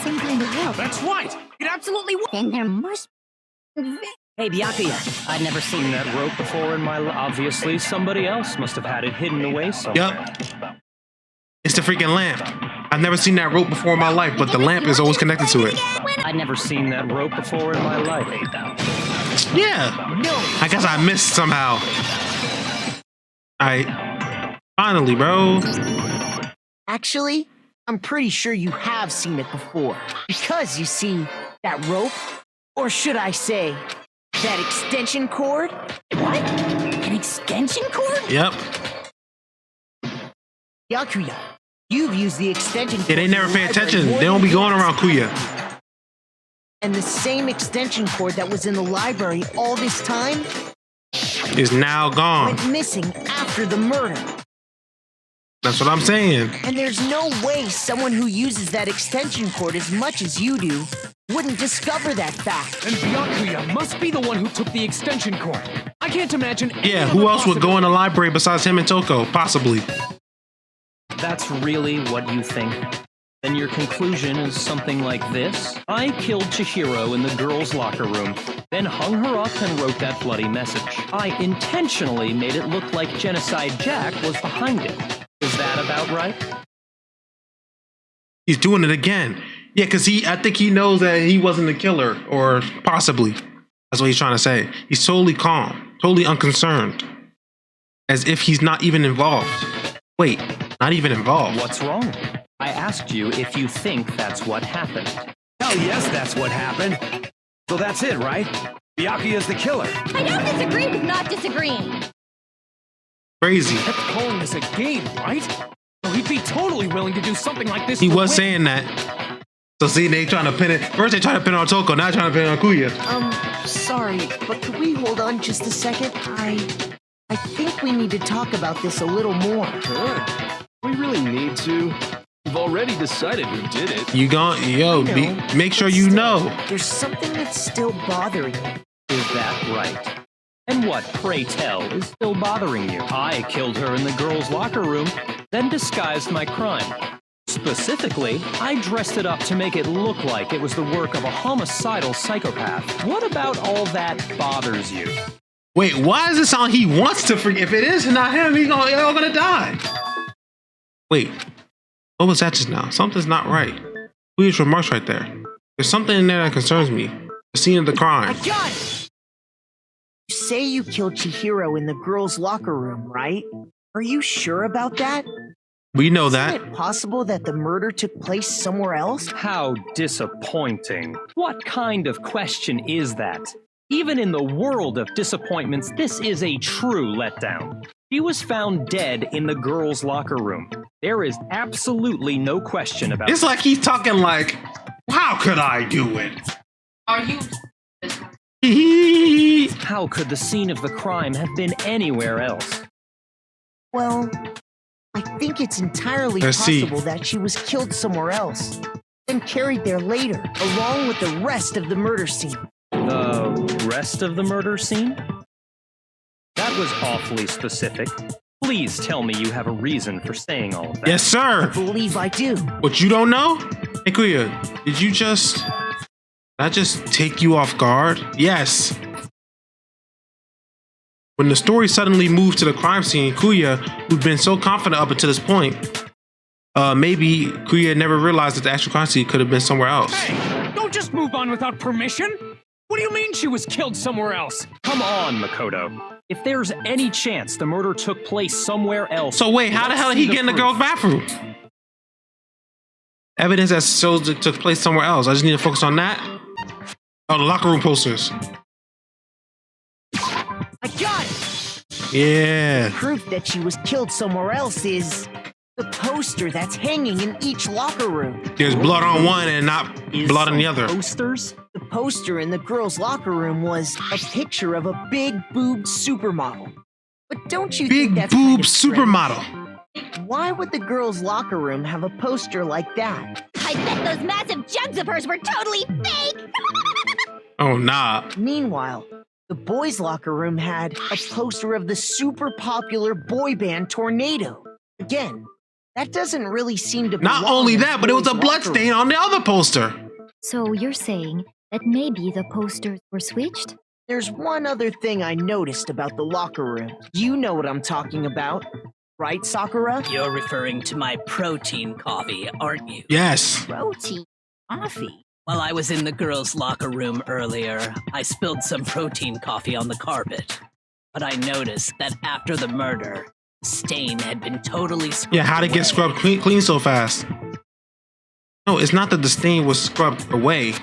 S9: some kind of rope.
S11: That's right! It absolutely was!
S14: Then there must be...
S6: Hey, Byakuya, I'd never seen
S11: Seen that rope before in my life. Obviously, somebody else must have had it hidden away somewhere.
S2: Yup. It's the freaking lamp. I've never seen that rope before in my life, but the lamp is always connected to it.
S11: I'd never seen that rope before in my life.
S2: Yeah.
S1: No.
S2: I guess I missed somehow. Finally, bro.
S1: Actually, I'm pretty sure you have seen it before. Because you see, that rope, or should I say, that extension cord?
S6: What? An extension cord?
S2: Yep.
S1: Yakuya, you've used the extension cord.
S2: Yeah, they never pay attention. They don't be going around Kuya.
S1: And the same extension cord that was in the library all this time
S2: Is now gone.
S1: went missing after the murder.
S2: That's what I'm saying.
S1: And there's no way someone who uses that extension cord as much as you do wouldn't discover that fact.
S8: And Byakuya must be the one who took the extension cord. I can't imagine.
S2: Yeah, who else would go in the library besides him and Toko? Possibly.
S11: That's really what you think? Then your conclusion is something like this? I killed Chihiro in the girls' locker room, then hung her up and wrote that bloody message. I intentionally made it look like Genocide Jack was behind it. Is that about right?
S2: He's doing it again. Yeah, because I think he knows that he wasn't the killer, or possibly. That's what he's trying to say. He's totally calm, totally unconcerned. As if he's not even involved. Wait, not even involved.
S11: What's wrong? I asked you if you think that's what happened.
S12: Hell yes, that's what happened. So that's it, right? Byakuya's the killer.
S14: I don't disagree with not disagreeing.
S2: Crazy.
S8: Kept calling this a game, right? So he'd be totally willing to do something like this.
S2: He was saying that. So see, they trying to pin it. First they trying to pin it on Toko, now trying to pin it on Kuya.
S1: Sorry, but could we hold on just a second? I think we need to talk about this a little more.
S4: Sure. We really need to. We've already decided who did it.
S2: You make sure you know.
S1: There's something that's still bothering me.
S11: Is that right? And what, pray tell, is still bothering you? I killed her in the girls' locker room, then disguised my crime. Specifically, I dressed it up to make it look like it was the work of a homicidal psychopath. What about all that bothers you?
S2: Wait, why does it sound like he wants to forget? If it is not him, they're all gonna die. Wait, what was that just now? Something's not right. Kuya's remarks right there. There's something in there that concerns me. The scene of the crime.
S1: I got it! You say you killed Chihiro in the girls' locker room, right? Are you sure about that?
S2: We know that.
S1: Isn't it possible that the murder took place somewhere else?
S11: How disappointing. What kind of question is that? Even in the world of disappointments, this is a true letdown. She was found dead in the girls' locker room. There is absolutely no question about it.
S2: It's like he's talking like, how could I do it?
S13: Are you?
S11: How could the scene of the crime have been anywhere else?
S1: Well, I think it's entirely possible that she was killed somewhere else, then carried there later, along with the rest of the murder scene.
S11: The rest of the murder scene? That was awfully specific. Please tell me you have a reason for saying all of that.
S2: Yes, sir.
S1: I believe I do.
S2: What you don't know? Hey, Kuya, did I just take you off guard? Yes. When the story suddenly moved to the crime scene, Kuya, who'd been so confident up until this point, maybe Kuya never realized that the actual crime scene could have been somewhere else.
S8: Hey, don't just move on without permission. What do you mean she was killed somewhere else?
S11: Come on, Makoto. If there's any chance the murder took place somewhere else...
S2: So wait, how the hell did he get in the girl's bathroom? Evidence that shows it took place somewhere else. I just need to focus on that. Oh, the locker room posters.
S1: I got it!
S2: Yeah.
S1: Proof that she was killed somewhere else is the poster that's hanging in each locker room.
S2: There's blood on one and not blood on the other.
S1: Posters? The poster in the girls' locker room was a picture of a big-boobed supermodel. But don't you think that's kind of strange?
S2: Supermodel.
S1: Why would the girls' locker room have a poster like that?
S14: I bet those massive jugs of hers were totally fake!
S2: Oh, nah.
S1: Meanwhile, the boys' locker room had a poster of the super popular boy band Tornado. Again, that doesn't really seem to be.
S2: Not only that, but it was a blood stain on the other poster.
S9: So you're saying that maybe the posters were switched?
S1: There's one other thing I noticed about the locker room. You know what I'm talking about, right, Sakura?
S7: You're referring to my protein coffee, aren't you?
S2: Yes.
S14: Protein coffee?
S7: While I was in the girls' locker room earlier, I spilled some protein coffee on the carpet. But I noticed that after the murder, the stain had been totally scrubbed.
S2: Yeah, how'd it get scrubbed clean so fast? No, it's not that the stain was scrubbed away.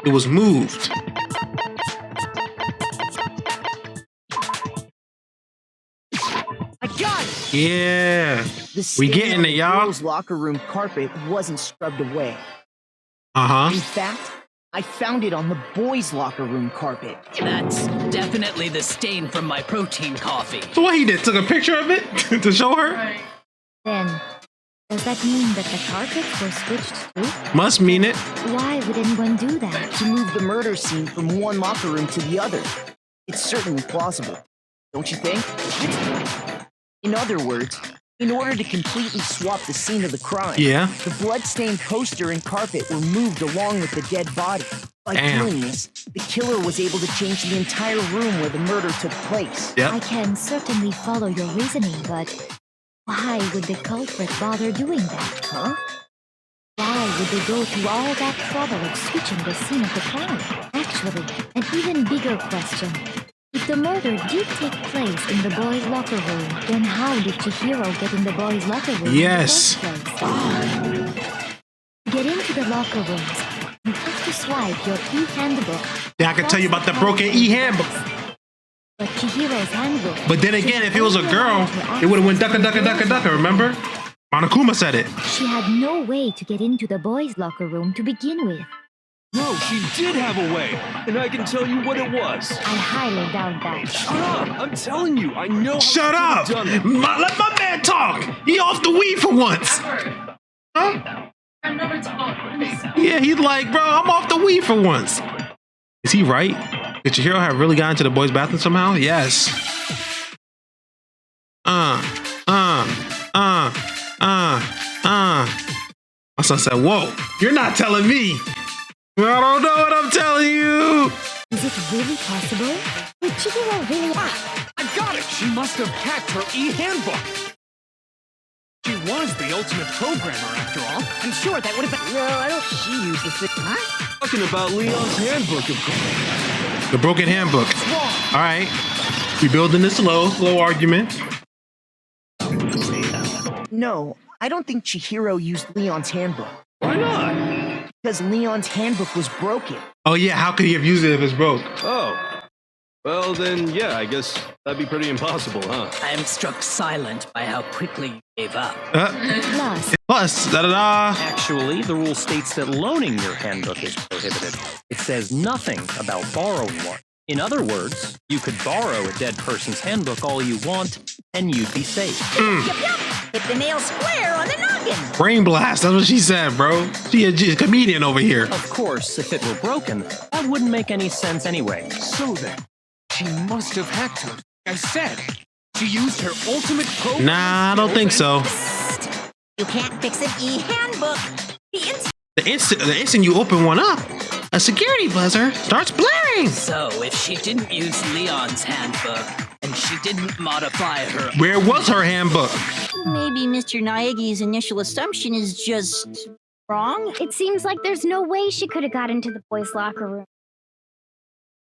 S2: It was moved.
S1: I got it!
S2: Yeah. We getting it, y'all.
S1: The girls' locker room carpet wasn't scrubbed away.
S2: Uh-huh.
S1: In fact, I found it on the boys' locker room carpet.
S7: That's definitely the stain from my protein coffee.
S2: So what he did? Took a picture of it to show her?
S13: Right.
S9: Then, does that mean that the carpets were switched too?
S2: Must mean it.
S9: Why would anyone do that?
S1: To move the murder scene from one locker room to the other. It's certainly plausible, don't you think? In other words, in order to completely swap the scene of the crime, the bloodstained poster and carpet were moved along with the dead body. By doing this, the killer was able to change the entire room where the murder took place.
S9: I can certainly follow your reasoning, but why would the culprit bother doing that, huh? Why would they go to all that trouble of switching the scene of the crime? Actually, an even bigger question. If the murder did take place in the boys' locker room, then how did Chihiro get in the boys' locker room?
S2: Yes.
S9: In the first place? Get into the locker rooms. You have to swipe your e-handbook.
S2: Yeah, I can tell you about the broken e-handbook.
S9: But Chihiro's handbook.
S2: But then again, if it was a girl, it would have went ducka ducka ducka ducka, remember? Monokuma said it.
S9: She had no way to get into the boys' locker room to begin with.
S4: No, she did have a way, and I can tell you what it was.
S9: I highly doubt that.
S4: Shut up! I'm telling you, I know.
S2: Shut up! Let my man talk. He off the weed for once. Huh?
S13: I've never talked.
S2: Yeah, he's like, bro, I'm off the weed for once. Is he right? Did Chihiro have really gotten to the boys' bathroom somehow? Yes. My son said, whoa, you're not telling me. I don't know what I'm telling you.
S9: Is it really possible? Did Chihiro really?
S8: I got it! She must have hacked her e-handbook. She was the ultimate programmer, after all. I'm sure that would have been. No, I don't. She used the thing. Huh?
S4: Talking about Leon's handbook, of course.
S2: The broken handbook. All right. We building this slow argument.
S1: No, I don't think Chihiro used Leon's handbook.
S4: Why not?
S1: Because Leon's handbook was broken.
S2: Oh yeah, how could he have used it if it's broke?
S4: Oh. Well, then, yeah, I guess that'd be pretty impossible, huh?
S7: I am struck silent by how quickly you gave up.
S2: Plus, da-da-da.
S11: Actually, the rule states that loaning your handbook is prohibited. It says nothing about borrowing one. In other words, you could borrow a dead person's handbook all you want, and you'd be safe.
S3: Yup, yup. Hit the nail square on the noggin.
S2: Brain blast, that's what she said, bro. She a comedian over here.
S11: Of course, if it were broken, that wouldn't make any sense anyway.
S8: So then, she must have hacked her. I said, she used her ultimate program.
S2: Nah, I don't think so.
S3: You can't fix an e-handbook.
S2: The instant you open one up, a security buzzer starts blaring.
S7: So, if she didn't use Leon's handbook, and she didn't modify her...
S2: Where was her handbook?
S6: Maybe Mr. Naegi's initial assumption is just wrong?
S14: It seems like there's no way she could have got into the boys' locker room.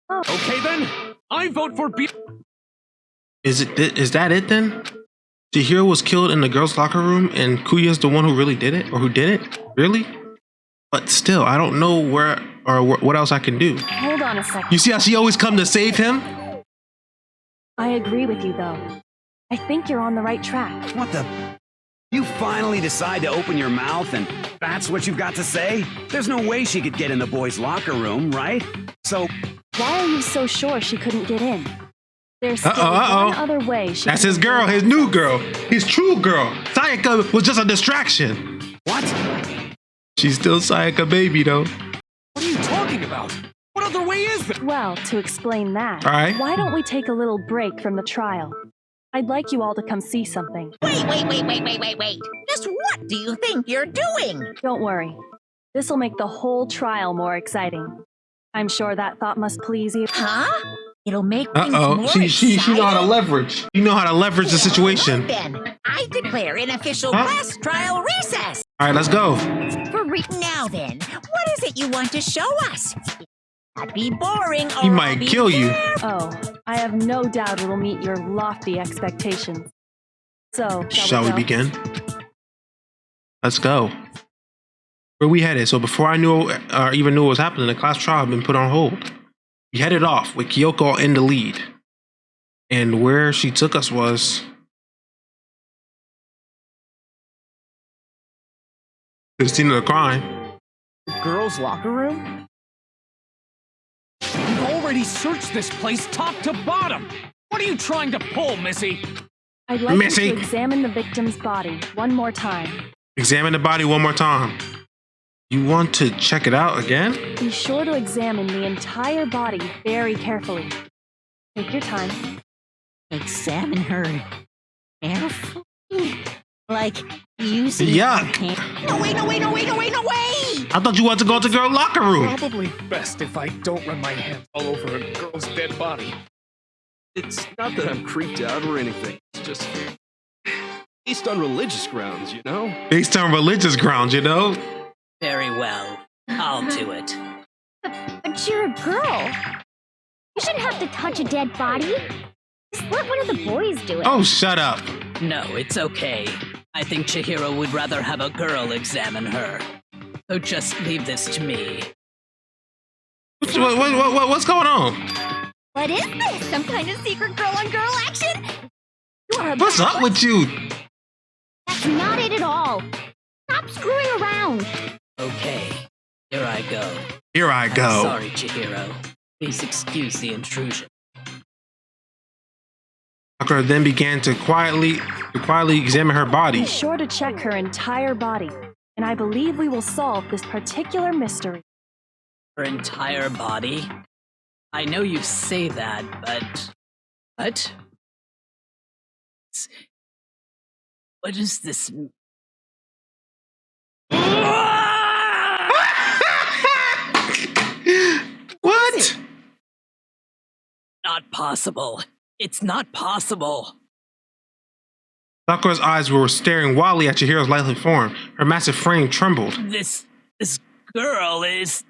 S14: Oh.
S8: Okay then, I vote for B.
S2: Is that it then? Chihiro was killed in the girls' locker room, and Kuya's the one who really did it, or who did it? Really? But still, I don't know where or what else I can do.
S15: Hold on a second.
S2: You see how she always come to save him?
S15: I agree with you, though. I think you're on the right track.
S12: What the? You finally decide to open your mouth and that's what you've got to say? There's no way she could get in the boys' locker room, right? So...
S15: Why are you so sure she couldn't get in? There's still one other way she...
S2: That's his girl, his new girl, his true girl. Sayaka was just a distraction.
S12: What?
S2: She's still Sayaka baby, though.
S8: What are you talking about? What other way is there?
S15: Well, to explain that,
S2: all right.
S15: Why don't we take a little break from the trial? I'd like you all to come see something.
S3: Wait. Just what do you think you're doing?
S15: Don't worry. This'll make the whole trial more exciting. I'm sure that thought must please you.
S3: Huh? It'll make things more
S2: She know how to leverage. You know how to leverage the situation.
S3: Then I declare an official class trial recess.
S2: All right, let's go.
S3: Now then, what is it you want to show us? Not be boring.
S2: He might kill you.
S15: Oh, I have no doubt it'll meet your lofty expectations. So,
S2: shall we begin? Let's go. Where we headed? So before I knew or even knew what was happening, the class trial had been put on hold. We headed off with Kyoko in the lead. And where she took us was to the scene of the crime.
S8: Girls' locker room? We've already searched this place top to bottom. What are you trying to pull, Missy?
S15: I'd like you to examine the victim's body one more time.
S2: Examine the body one more time. You want to check it out again?
S15: Be sure to examine the entire body very carefully. Take your time.
S3: Examine her carefully? Like using...
S2: Yuck!
S3: No way!
S2: I thought you wanted to go to the girl locker room.
S8: Probably best if I don't run my hands all over a girl's dead body.
S4: It's not that I'm creeped out or anything. It's just based on religious grounds, you know?
S2: Based on religious grounds, you know?
S7: Very well. I'll do it.
S14: But you're a girl. You shouldn't have to touch a dead body. Just let one of the boys do it.
S2: Oh, shut up.
S7: No, it's okay. I think Chihiro would rather have a girl examine her. So just leave this to me.
S2: What's going on?
S14: What is this? Some kind of secret girl-on-girl action? You are
S2: What's up with you?
S14: That's not it at all. Stop screwing around.
S7: Okay, here I go.
S2: Here I go.
S7: Sorry, Chihiro. Please excuse the intrusion.
S2: Sakura then began to quietly examine her body.
S15: Be sure to check her entire body, and I believe we will solve this particular mystery.
S7: Her entire body? I know you say that, but... What? What is this?
S2: What?
S7: Not possible. It's not possible.
S2: Sakura's eyes were staring wildly at Chihiro's lifeless form. Her massive frame trembled.
S7: This girl is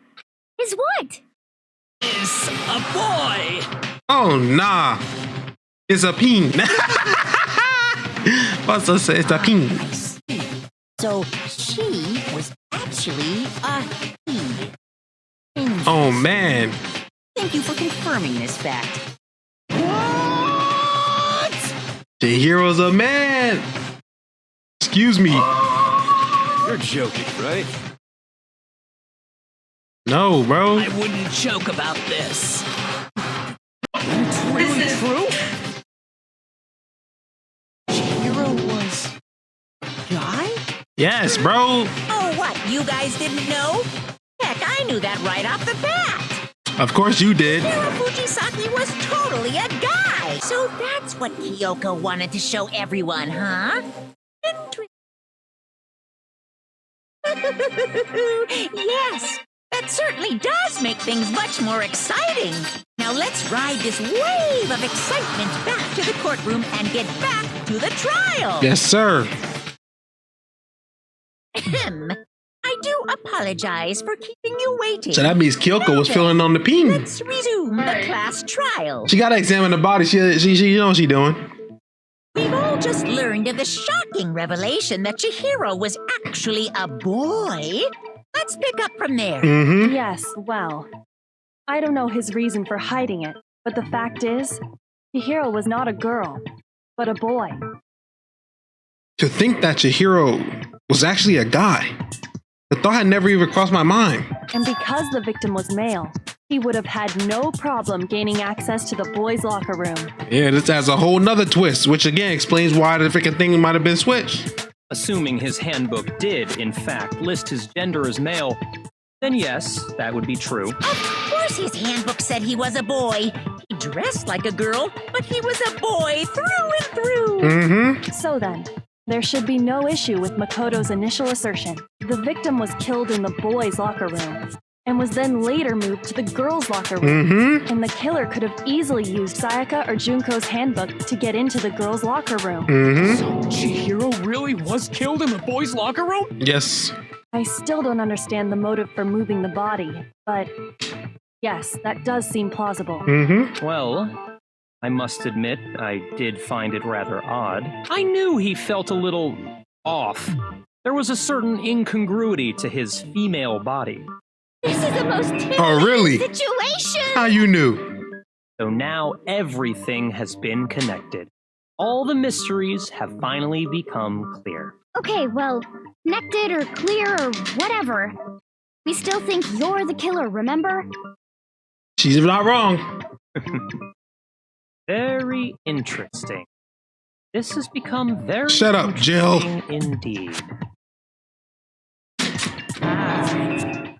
S14: what?
S7: Is a boy.
S2: Oh, nah. It's a peen. What's this? It's a peen.
S3: So she was actually a he.
S2: Oh, man.
S3: Thank you for confirming this fact.
S2: Chihiro's a man. Excuse me.
S4: You're joking, right?
S2: No, bro.
S7: I wouldn't joke about this.
S8: It's really true?
S3: Chihiro was a guy?
S2: Yes, bro.
S3: Oh, what? You guys didn't know? Heck, I knew that right off the bat.
S2: Of course you did.
S3: Fujisaki was totally a guy. So that's what Kyoko wanted to show everyone, huh? Yes, that certainly does make things much more exciting. Now let's ride this wave of excitement back to the courtroom and get back to the trial.
S2: Yes, sir.
S3: I do apologize for keeping you waiting.
S2: So that means Kyoko was feeling on the peen.
S3: Let's resume the class trial.
S2: She gotta examine the body. She you know what she doing.
S3: We've all just learned of the shocking revelation that Chihiro was actually a boy. Let's pick up from there.
S2: Mm-hmm.
S15: Yes, well, I don't know his reason for hiding it, but the fact is, Chihiro was not a girl, but a boy.
S2: To think that Chihiro was actually a guy. The thought had never even crossed my mind.
S15: And because the victim was male, he would have had no problem gaining access to the boys' locker room.
S2: Yeah, this has a whole nother twist, which again explains why the freaking thing might have been switched.
S11: Assuming his handbook did, in fact, list his gender as male, then yes, that would be true.
S3: Of course his handbook said he was a boy. He dressed like a girl, but he was a boy through and through.
S2: Mm-hmm.
S15: So then, there should be no issue with Makoto's initial assertion. The victim was killed in the boys' locker room, and was then later moved to the girls' locker room.
S2: Mm-hmm.
S15: And the killer could have easily used Sayaka or Junko's handbook to get into the girls' locker room.
S2: Mm-hmm.
S8: So Chihiro really was killed in the boys' locker room?
S2: Yes.
S15: I still don't understand the motive for moving the body, but yes, that does seem plausible.
S2: Mm-hmm.
S11: Well, I must admit, I did find it rather odd. I knew he felt a little off. There was a certain incongruity to his female body.
S14: This is the most
S2: Oh, really?
S14: situation.
S2: How you knew?
S11: So now everything has been connected. All the mysteries have finally become clear.
S14: Okay, well, connected or clear or whatever. We still think you're the killer, remember?
S2: She's not wrong.
S11: Very interesting. This has become very
S2: Shut up, Jill.
S11: interesting indeed.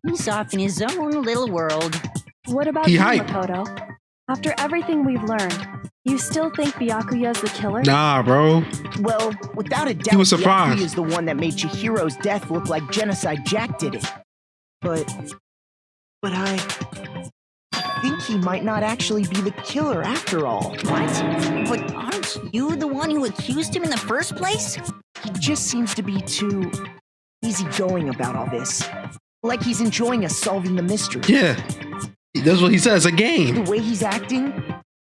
S3: He's off in his own little world.
S15: What about
S2: He
S15: you,
S2: hype.
S15: Makoto? After everything we've learned, you still think Byakuya's the killer?
S2: Nah, bro.
S1: Well, without a doubt,
S2: He was surprised.
S1: Byakuya is the one that made Chihiro's death look like Genocide Jack did it. But I think he might not actually be the killer after all.
S3: What? But aren't you the one who accused him in the first place?
S1: He just seems to be too easygoing about all this. Like he's enjoying us solving the mystery.
S2: Yeah. That's what he says, a game.
S1: The way he's acting,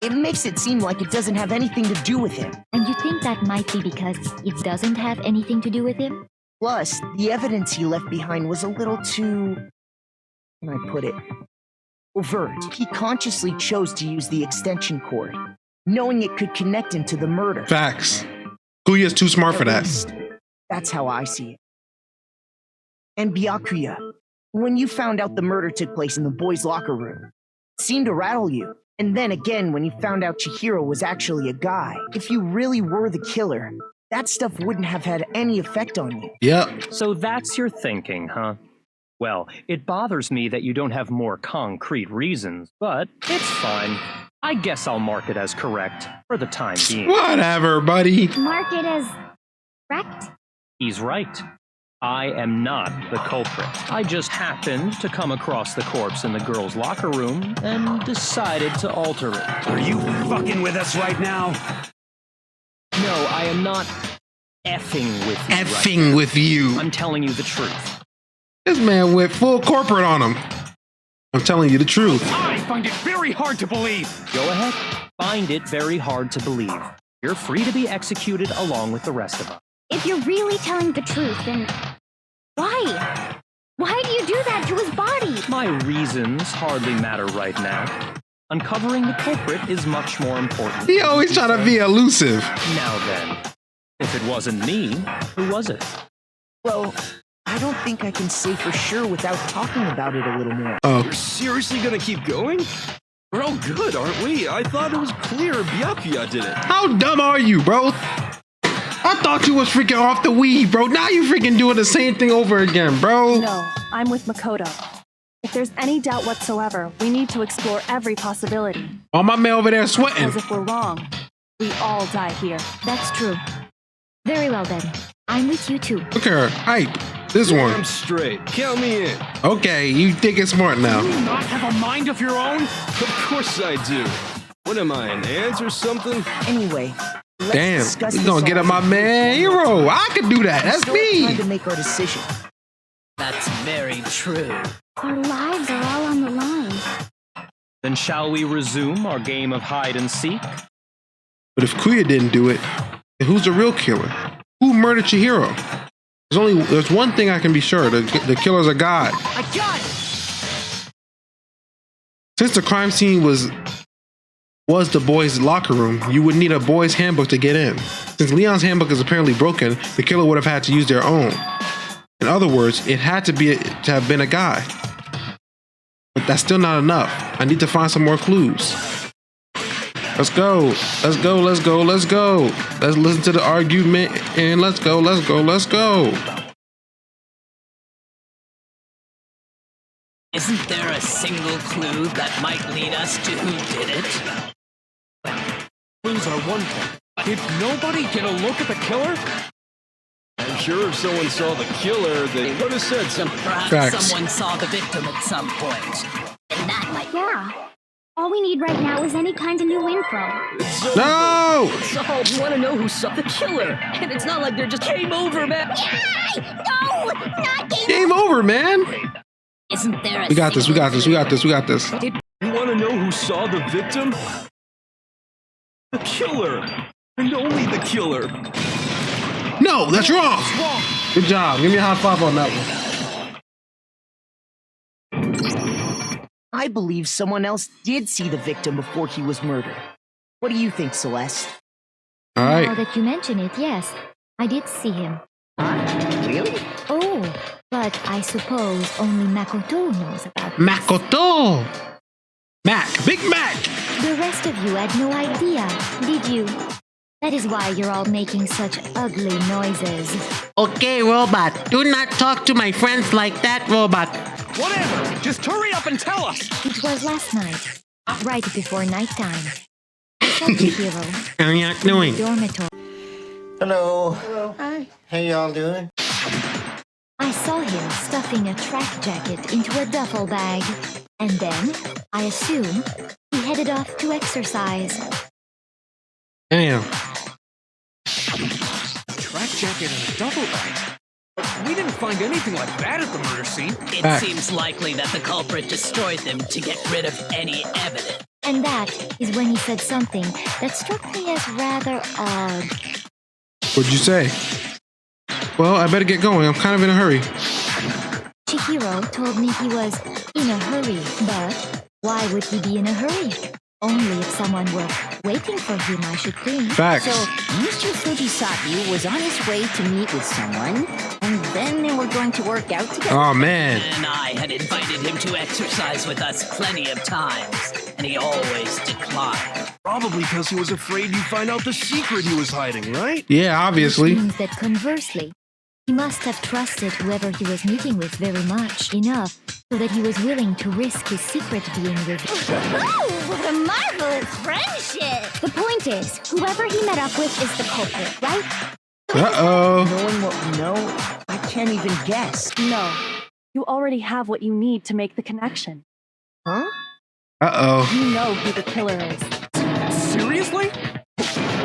S1: it makes it seem like it doesn't have anything to do with him.
S9: And you think that might be because it doesn't have anything to do with him?
S1: Plus, the evidence he left behind was a little too... how can I put it? Overt. He consciously chose to use the extension cord, knowing it could connect him to the murder.
S2: Facts. Kuya's too smart for that.
S1: That's how I see it. And Byakuya, when you found out the murder took place in the boys' locker room, it seemed to rattle you. And then again, when you found out Chihiro was actually a guy, if you really were the killer, that stuff wouldn't have had any effect on you.
S2: Yep.
S11: So that's your thinking, huh? Well, it bothers me that you don't have more concrete reasons, but it's fine. I guess I'll mark it as correct for the time being.
S2: Whatever, buddy.
S9: Mark it as correct?
S11: He's right. I am not the culprit. I just happened to come across the corpse in the girls' locker room and decided to alter it.
S12: Are you fucking with us right now?
S11: No, I am not effing with you.
S2: Effing with you.
S11: I'm telling you the truth.
S2: This man went full corporate on him. I'm telling you the truth.
S8: I find it very hard to believe.
S11: Go ahead. Find it very hard to believe. You're free to be executed along with the rest of us.
S14: If you're really telling the truth, then why? Why do you do that to his body?
S11: My reasons hardly matter right now. Uncovering the culprit is much more important.
S2: He always trying to be elusive.
S11: Now then, if it wasn't me, who was it?
S1: Well, I don't think I can say for sure without talking about it a little more.
S2: Oh.
S4: You're seriously gonna keep going? We're all good, aren't we? I thought it was clear Byakuya did it.
S2: How dumb are you, bro? I thought you was freaking off the weed, bro. Now you freaking doing the same thing over again, bro.
S15: No, I'm with Makoto. If there's any doubt whatsoever, we need to explore every possibility.
S2: Oh, my man over there sweating.
S15: Because if we're wrong, we all die here.
S9: That's true. Very well then. I'm with you too.
S2: Look at her. Hype. This one.
S4: I'm straight. Count me in.
S2: Okay, you think it's smart now.
S8: Do you not have a mind of your own?
S4: Of course I do. What am I, an ant or something?
S1: Anyway, let's
S2: Damn,
S1: discuss
S2: you
S1: this
S2: gonna get
S1: all
S2: up my
S1: in
S2: man hero. I could do that. That's
S1: Still
S2: me.
S1: trying to make our decision.
S7: That's very true.
S14: Our lives are all on the line.
S11: Then shall we resume our game of hide and seek?
S2: But if Kuya didn't do it, then who's the real killer? Who murdered Chihiro? There's one thing I can be sure. The killer's a god.
S8: I got it!
S2: Since the crime scene was the boys' locker room, you would need a boys' handbook to get in. Since Leon's handbook is apparently broken, the killer would have had to use their own. In other words, it had to have been a guy. But that's still not enough. I need to find some more clues. Let's go. Let's go. Let's go. Let's go. Let's listen to the argument and let's go. Let's go. Let's go.
S7: Isn't there a single clue that might lead us to who did it?
S8: Clues are one thing. Did nobody get a look at the killer?
S4: I'm sure if someone saw the killer, they would have said something.
S7: Perhaps
S2: Facts.
S7: someone saw the victim at some point. And that might...
S14: Yeah. All we need right now is any kind of new info.
S2: No!
S6: So, you want to know who saw the killer? And it's not like they're just game over, man.
S14: No, not
S2: Game over, man.
S7: Isn't there a
S2: We got this. We got this. We got this. We got this.
S4: You want to know who saw the victim? The killer. And only the killer.
S2: No, that's wrong. Good job. Give me a high five on that one.
S1: I believe someone else did see the victim before he was murdered. What do you think, Celeste?
S2: All
S9: Now
S2: right.
S9: that you mention it, yes, I did see him.
S1: Really?
S9: Oh, but I suppose only Makoto knows about this.
S2: Makoto. Mac. Big Mac.
S9: The rest of you had no idea, did you? That is why you're all making such ugly noises.
S5: Okay, robot. Do not talk to my friends like that, robot.
S8: Whatever! Just hurry up and tell us!
S9: It was last night, right before nighttime. I saw Chihiro
S5: How you doing?
S9: in the dormitory.
S16: Hello. Hello. Hi. How y'all doing?
S9: I saw him stuffing a track jacket into a duffel bag. And then, I assume, he headed off to exercise.
S2: Damn.
S8: A track jacket and a duffel bag. We didn't find anything like that at the murder scene.
S7: It seems likely that the culprit destroyed them to get rid of any evidence.
S9: And that is when he said something that struck me as rather odd.
S2: What'd you say? Well, I better get going. I'm kind of in a hurry.
S9: Chihiro told me he was in a hurry, but why would he be in a hurry? Only if someone were waiting for him, I should think.
S2: Facts.
S6: So, Mr. Fujisaki was on his way to meet with someone, and then they were going to work out together.
S2: Oh, man.
S7: And I had invited him to exercise with us plenty of times, and he always declined.
S4: Probably because he was afraid you'd find out the secret he was hiding, right?
S2: Yeah, obviously.
S9: Which means that conversely, he must have trusted whoever he was meeting with very much enough so that he was willing to risk his secret being revealed.
S14: Oh, what a marvelous friendship!
S9: The point is, whoever he met up with is the culprit, right?
S2: Uh-oh.
S1: Knowing what we know, I can't even guess.
S15: No. You already have what you need to make the connection.
S1: Huh?
S2: Uh-oh.
S15: You know who the killer is.
S8: Seriously?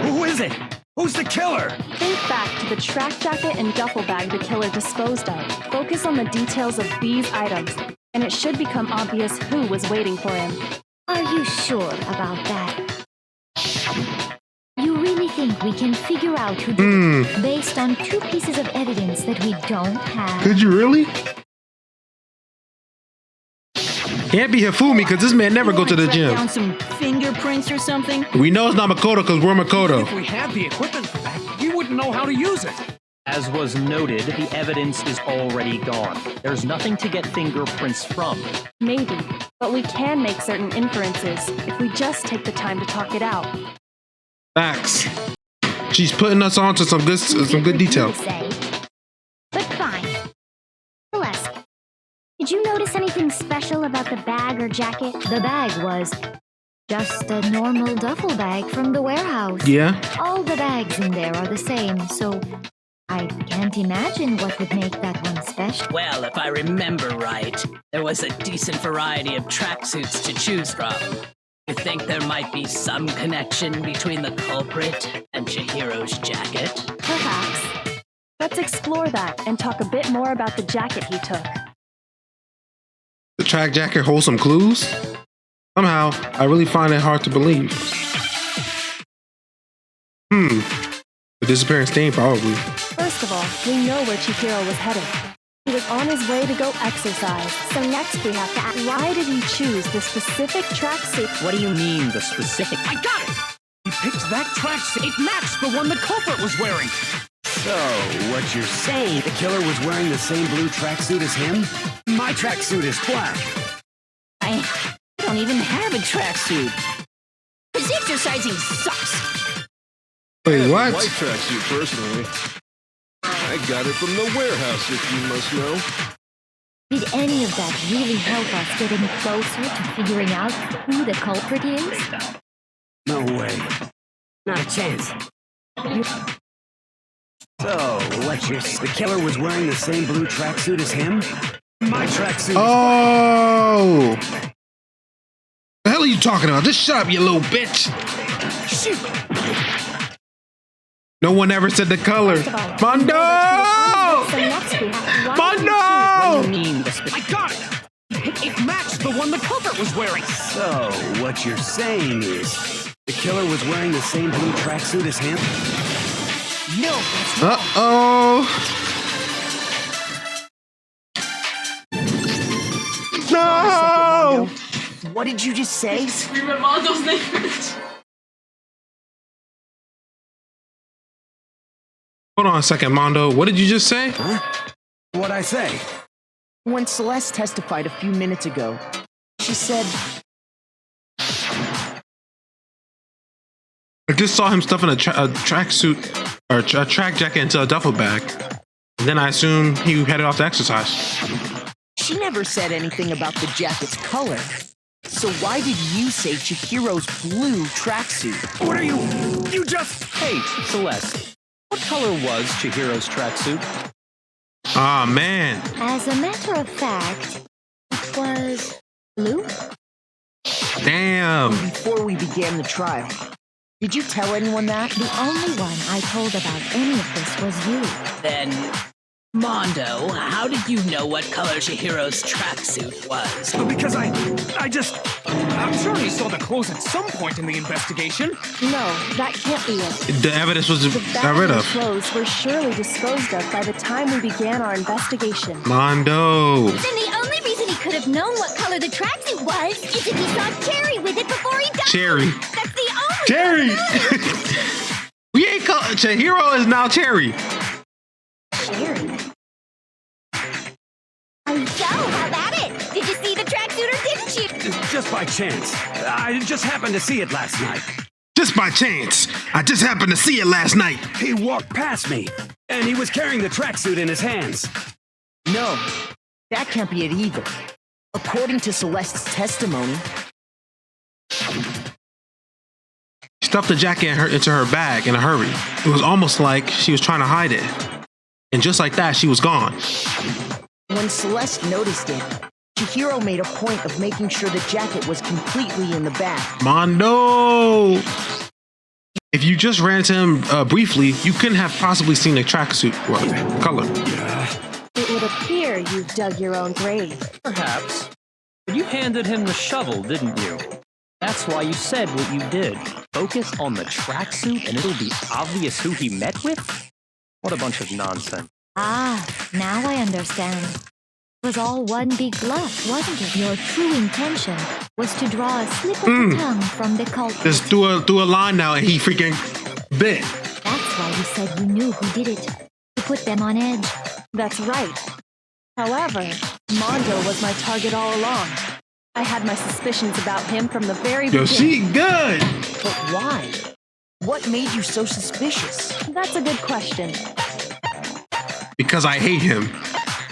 S12: Who is it? Who's the killer?
S15: Think back to the track jacket and duffel bag the killer disposed of. Focus on the details of these items, and it should become obvious who was waiting for him.
S9: Are you sure about that? You really think we can figure out who did it based on 2 pieces of evidence that we don't have?
S2: Could you really? Can't be Hifumi because this man never go to the gym.
S6: Down some fingerprints or something?
S2: We know it's not Makoto because we're Makoto.
S8: If we had the equipment for that, we wouldn't know how to use it.
S11: As was noted, the evidence is already gone. There's nothing to get fingerprints from.
S15: Maybe, but we can make certain inferences if we just take the time to talk it out.
S2: Facts. She's putting us on to some good detail.
S9: But fine. Celeste, did you notice anything special about the bag or jacket? The bag was just a normal duffel bag from the warehouse.
S2: Yeah.
S9: All the bags in there are the same, so I can't imagine what would make that one special.
S7: Well, if I remember right, there was a decent variety of tracksuits to choose from. You think there might be some connection between the culprit and Chihiro's jacket?
S15: Perhaps. Let's explore that and talk a bit more about the jacket he took.
S2: The track jacket holds some clues? Somehow, I really find it hard to believe. The disappearing stain, probably.
S15: First of all, we know where Chihiro was headed. He was on his way to go exercise. So next we have to ask, why did he choose the specific tracksuit?
S11: What do you mean, the specific?
S8: I got it! He picked that tracksuit. It matched the one the culprit was wearing.
S12: So, what you're saying, the killer was wearing the same blue tracksuit as him? My tracksuit is black.
S6: I don't even have a tracksuit. This exercising sucks.
S2: Wait, what?
S4: White tracksuit, personally. I got it from the warehouse, if you must know.
S9: Did any of that really help us get any closer to figuring out who the culprit is?
S12: No way. Not a chance. So, what you're saying, the killer was wearing the same blue tracksuit as him? My tracksuit.
S2: Oh! The hell are you talking about? Just shut up, you little bitch!
S12: Shoot!
S2: No one ever said the color. Mondo! Mondo!
S8: What do you mean? I got it! It matched the one the culprit was wearing.
S12: So, what you're saying is, the killer was wearing the same blue tracksuit as him?
S6: No, that's wrong.
S2: Uh-oh! No!
S1: What did you just say?
S13: Scream at Mondo's name.
S2: Hold on a second, Mondo. What did you just say?
S12: Huh? What'd I say?
S1: When Celeste testified a few minutes ago, she said,
S2: I just saw him stuffing a tracksuit or a track jacket into a duffel bag. And then I assumed he headed off to exercise.
S1: she never said anything about the jacket's color. So why did you say Chihiro's blue tracksuit?
S11: What are you? You just... Hey, Celeste. What color was Chihiro's tracksuit?
S2: Ah, man.
S9: As a matter of fact, it was blue.
S2: Damn.
S1: Before we began the trial, did you tell anyone that?
S9: The only one I told about any of this was you.
S7: Then Mondo, how did you know what color Chihiro's tracksuit was?
S8: Because I'm sure he saw the clothes at some point in the investigation.
S15: No, that can't be it.
S2: The evidence was
S15: The
S2: got
S15: bag
S2: rid
S15: and
S2: of.
S15: clothes were surely disposed of by the time we began our investigation.
S2: Mondo.
S14: Then the only reason he could have known what color the tracksuit was is if he saw Cherry with it before he died.
S2: Cherry.
S14: That's the only
S2: Cherry.
S14: possibility.
S2: We ain't call Chihiro is now Cherry.
S14: Cherry. So, how about it? Did you see the tracksuit or didn't you?
S12: Just by chance. I just happened to see it last night.
S2: Just by chance. I just happened to see it last night.
S12: He walked past me, and he was carrying the tracksuit in his hands.
S1: No, that can't be it either. According to Celeste's testimony,
S2: She stuffed the jacket into her bag in a hurry. It was almost like she was trying to hide it. And just like that, she was gone.
S1: when Celeste noticed it, Chihiro made a point of making sure the jacket was completely in the bag.
S2: Mondo! If you just ran to him briefly, you couldn't have possibly seen the tracksuit color.
S15: It would appear you've dug your own grave.
S11: Perhaps. But you handed him the shovel, didn't you? That's why you said what you did. Focus on the tracksuit and it'll be obvious who he met with? What a bunch of nonsense.
S9: Ah, now I understand. It was all one big bluff, wasn't it? Your true intention was to draw a slip of the tongue from the culprit.
S2: Just threw a line now and he freaking bit.
S9: That's why you said you knew who did it. To put them on edge.
S15: That's right. However, Mondo was my target all along. I had my suspicions about him from the very beginning.
S2: Yo, she good!
S1: But why? What made you so suspicious?
S15: That's a good question.
S2: Because I hate him.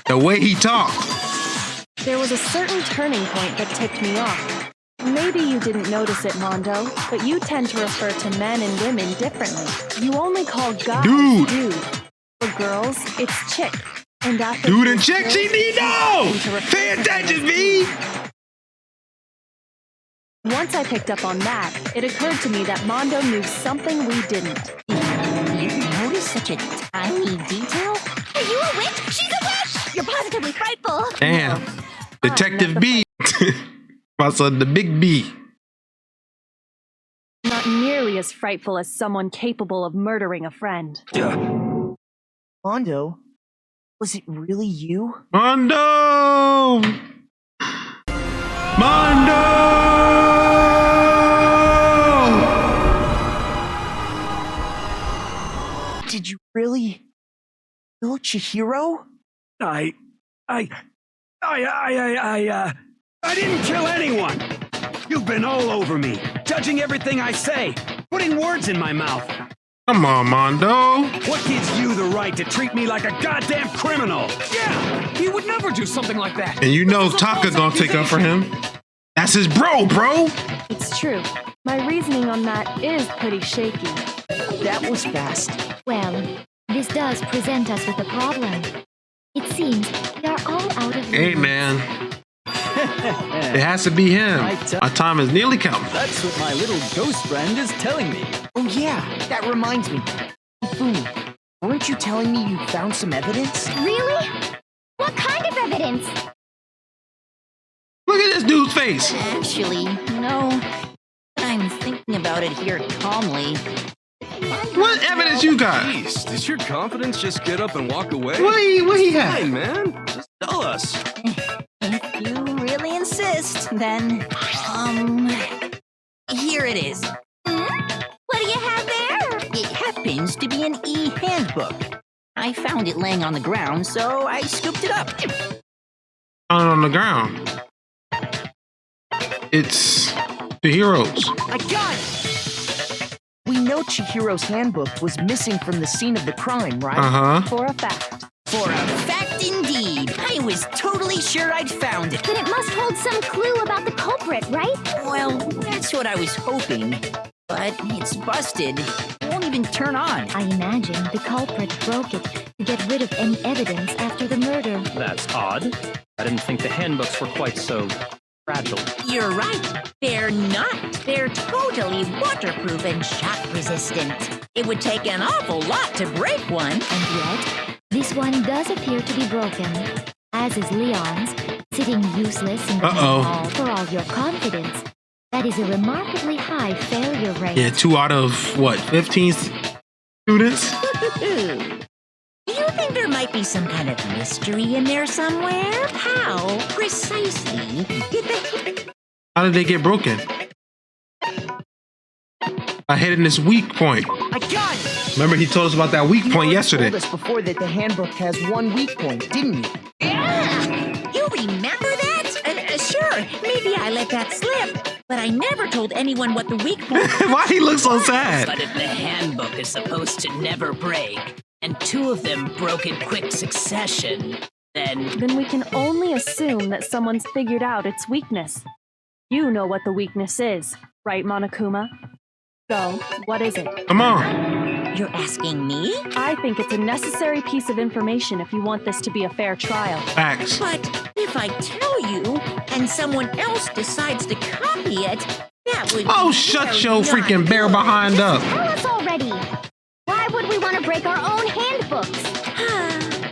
S2: The way he talks.
S15: There was a certain turning point that tipped me off. Maybe you didn't notice it, Mondo, but you tend to refer to men and women differently. You only call guys dude. For girls, it's chick. And after
S2: Dude and chick, she need no! Pay attention, V!
S15: Once I picked up on that, it occurred to me that Mondo knew something we didn't.
S6: You noticed such a tiny detail?
S14: Are you a witch? She's a witch! You're positively frightful.
S2: Damn. Detective B. My son, the big B.
S15: Not nearly as frightful as someone capable of murdering a friend.
S1: Mondo, was it really you?
S2: Mondo! Mondo!
S1: Did you really kill Chihiro?
S12: I didn't kill anyone. You've been all over me, judging everything I say, putting words in my mouth.
S2: Come on, Mondo.
S12: What gives you the right to treat me like a goddamn criminal?
S8: Yeah, he would never do something like that.
S2: And you know Taka gonna take up for him. That's his bro.
S15: It's true. My reasoning on that is pretty shaky.
S1: That was fast.
S9: Well, this does present us with a problem. It seems we are all out of
S2: Hey, man. It has to be him. Our time has nearly come.
S17: That's what my little ghost friend is telling me.
S1: Oh yeah, that reminds me. Ifumi, weren't you telling me you found some evidence?
S14: Really? What kind of evidence?
S2: Look at this dude's face.
S6: Actually, no. I'm thinking about it here calmly.
S2: What evidence you got?
S4: Jeez, does your confidence just get up and walk away?
S2: What he got?
S4: Hey, man, just tell us.
S6: If you really insist, then, here it is.
S14: What do you have there?
S6: It happens to be an e-handbook. I found it laying on the ground, so I scooped it up.
S2: On the ground. It's Chihiro's.
S1: I got it! We know Chihiro's handbook was missing from the scene of the crime, right?
S2: Uh-huh.
S15: For a fact.
S6: For a fact indeed. I was totally sure I'd found it.
S14: Then it must hold some clue about the culprit, right?
S6: Well, that's what I was hoping. But it's busted. It won't even turn on.
S9: I imagine the culprit broke it to get rid of any evidence after the murder.
S11: That's odd. I didn't think the handbooks were quite so fragile.
S3: You're right. They're not. They're totally waterproof and shock resistant. It would take an awful lot to break one.
S9: And yet, This one does appear to be broken, as is Leon's, sitting useless in the hall for all your confidence. That is a remarkably high failure rate.
S2: Yeah, 2 out of what, 15 students?
S3: Do you think there might be some kind of mystery in there somewhere? How precisely did the...
S2: How did they get broken? By hitting this weak point.
S1: I got it!
S2: Remember he told us about that weak point yesterday.
S1: You told us before that the handbook has one weak point, didn't you?
S3: Yeah! You remember that? Sure, maybe I let that slip. But I never told anyone what the weak point was.
S2: Why he looks so sad?
S7: But if the handbook is supposed to never break, and 2 of them broke in quick succession, then
S15: we can only assume that someone's figured out its weakness. You know what the weakness is, right, Monokuma? So, what is it?
S2: Come on.
S3: You're asking me?
S15: I think it's a necessary piece of information if you want this to be a fair trial.
S2: Facts.
S3: But if I tell you, and someone else decides to copy it, that would
S2: Oh,
S3: be
S2: shut
S3: very
S2: your freaking
S3: not
S2: bear
S3: good.
S2: behind up.
S9: Tell us already! Why would we want to break our own handbooks?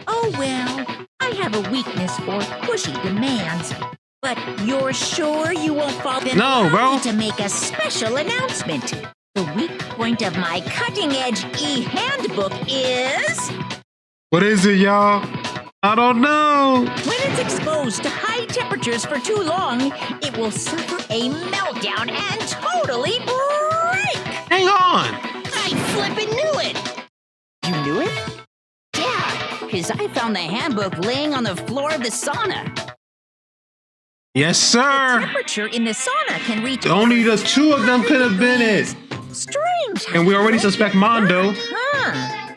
S3: Oh well, I have a weakness for pushy demands. But you're sure you won't fall in
S2: No, bro.
S3: to make a special announcement? The weak point of my cutting-edge e-handbook is...
S2: What is it, y'all? I don't know.
S3: When it's exposed to high temperatures for too long, it will suffer a meltdown and totally break!
S2: Hang on.
S6: I flippin' knew it!
S1: You knew it?
S6: Yeah, because I found the handbook laying on the floor of the sauna.
S2: Yes, sir.
S3: Temperature in the sauna can reach...
S2: Only the 2 of them could have been it.
S3: Strange.
S2: And we already suspect Mondo.
S3: Huh.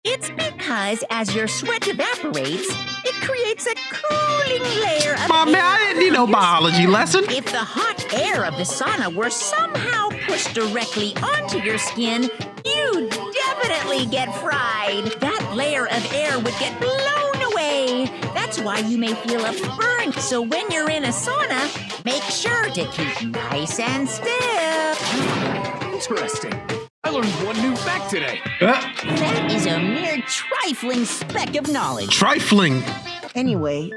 S3: It's because as your sweat evaporates, it creates a cooling layer of
S2: My man,
S3: air
S2: I didn't need no
S3: around your
S2: biology
S3: skin.
S2: lesson.
S3: If the hot air of the sauna were somehow pushed directly onto your skin, you'd definitely get fried. That layer of air would get blown away. That's why you may feel a burn. So when you're in a sauna, make sure to keep nice and still.
S8: Interesting. I learned one new fact today.
S6: That is a mere trifling speck of knowledge.
S2: Trifling.
S1: Anyway,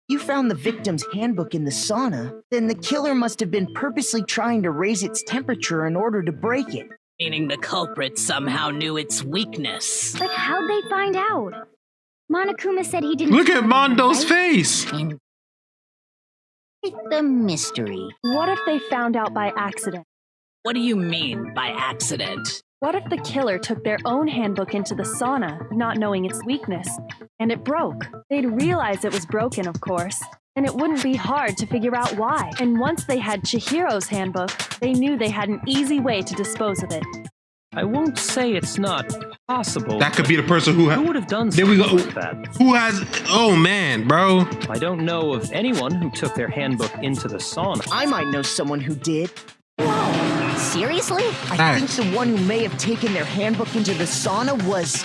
S1: you found the victim's handbook in the sauna. Then the killer must have been purposely trying to raise its temperature in order to break it.
S7: meaning the culprit somehow knew its weakness.
S9: But how'd they find out? Monokuma said he didn't...
S2: Look at Mondo's face!
S6: The mystery.
S15: What if they found out by accident?
S7: What do you mean by accident?
S15: What if the killer took their own handbook into the sauna, not knowing its weakness, and it broke? They'd realize it was broken, of course, and it wouldn't be hard to figure out why. And once they had Chihiro's handbook, they knew they had an easy way to dispose of it.
S11: I won't say it's not possible.
S2: That could be the person who
S11: would have done
S2: there we go.
S11: something like that.
S2: Who has... Oh, man, bro.
S11: I don't know of anyone who took their handbook into the sauna.
S1: I might know someone who did.
S6: Whoa, seriously?
S1: I think the one who may have taken their handbook into the sauna was...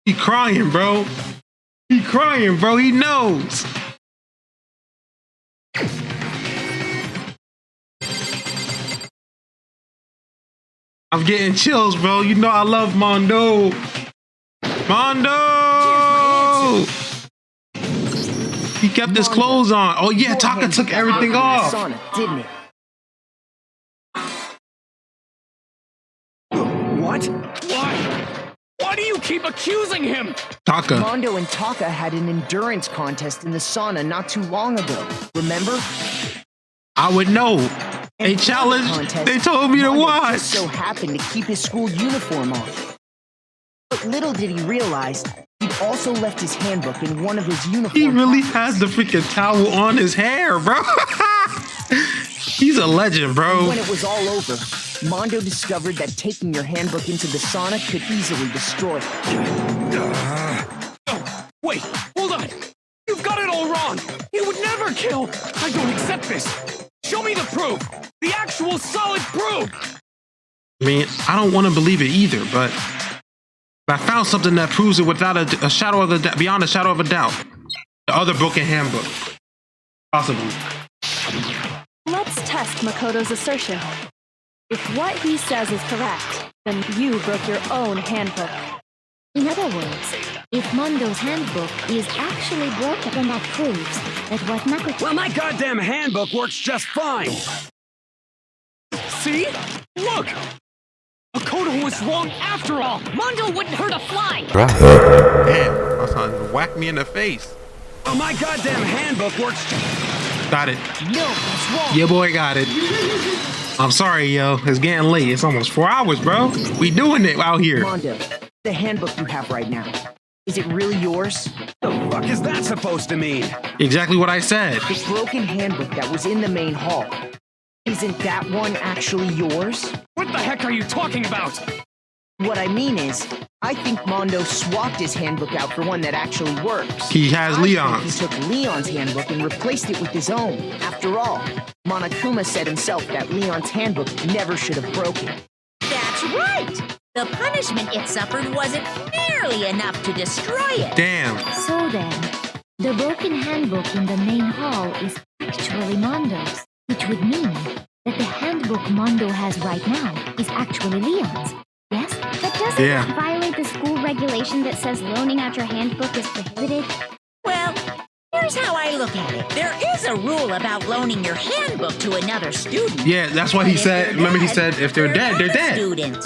S2: He crying, bro. He crying, bro. He knows. I'm getting chills, bro. You know I love Mondo. Mondo! He kept his clothes on. Oh, yeah, Taka took everything off.
S1: Sauna, didn't it?
S8: What? Why? Why do you keep accusing him?
S2: Taka.
S1: Mondo and Taka had an endurance contest in the sauna not too long ago. Remember?
S2: I would know. They challenged. They told me to
S1: Mondo
S2: watch.
S1: just so happened to keep his school uniform on. But little did he realize, he'd also left his handbook in one of his uniforms.
S2: He really has the freaking towel on his hair, bro. He's a legend, bro.
S1: When it was all over, Mondo discovered that taking your handbook into the sauna could easily destroy it.
S8: Wait, hold on. You've got it all wrong. He would never kill. I don't accept this. Show me the proof. The actual solid proof.
S2: I mean, I don't want to believe it either, but I found something that proves it without a shadow of the beyond a shadow of a doubt. The other broken handbook, possibly.
S15: Let's test Makoto's assertion. If what he says is correct, then you broke your own handbook.
S9: In other words, if Mondo's handbook is actually broken, then that proves that what Makoto...
S12: Well, my goddamn handbook works just fine!
S8: See? Look! Makoto was wrong after all! Mondo wouldn't hurt a fly!
S2: Damn, my son whacked me in the face.
S12: Oh, my goddamn handbook works...
S2: Got it.
S8: No, that's wrong!
S2: Your boy got it. I'm sorry, yo. It's getting late. It's almost 4 hours, bro. We doing it out here.
S1: Mondo, the handbook you have right now, is it really yours?
S12: The fuck is that supposed to mean?
S2: Exactly what I said.
S1: The broken handbook that was in the main hall, isn't that one actually yours?
S8: What the heck are you talking about?
S1: What I mean is, I think Mondo swapped his handbook out for one that actually works.
S2: He has Leon's.
S1: He took Leon's handbook and replaced it with his own. After all, Monokuma said himself that Leon's handbook never should have broken.
S3: That's right! The punishment it suffered wasn't nearly enough to destroy it.
S2: Damn.
S9: So then, the broken handbook in the main hall is actually Mondo's, which would mean that the handbook Mondo has right now is actually Leon's. Yes?
S14: But doesn't that violate the school regulation that says loaning out your handbook is prohibited?
S3: Well, here's how I look at it. There is a rule about loaning your handbook to another student.
S2: Yeah, that's what he said. Remember he said if they're dead, they're dead.
S3: Student.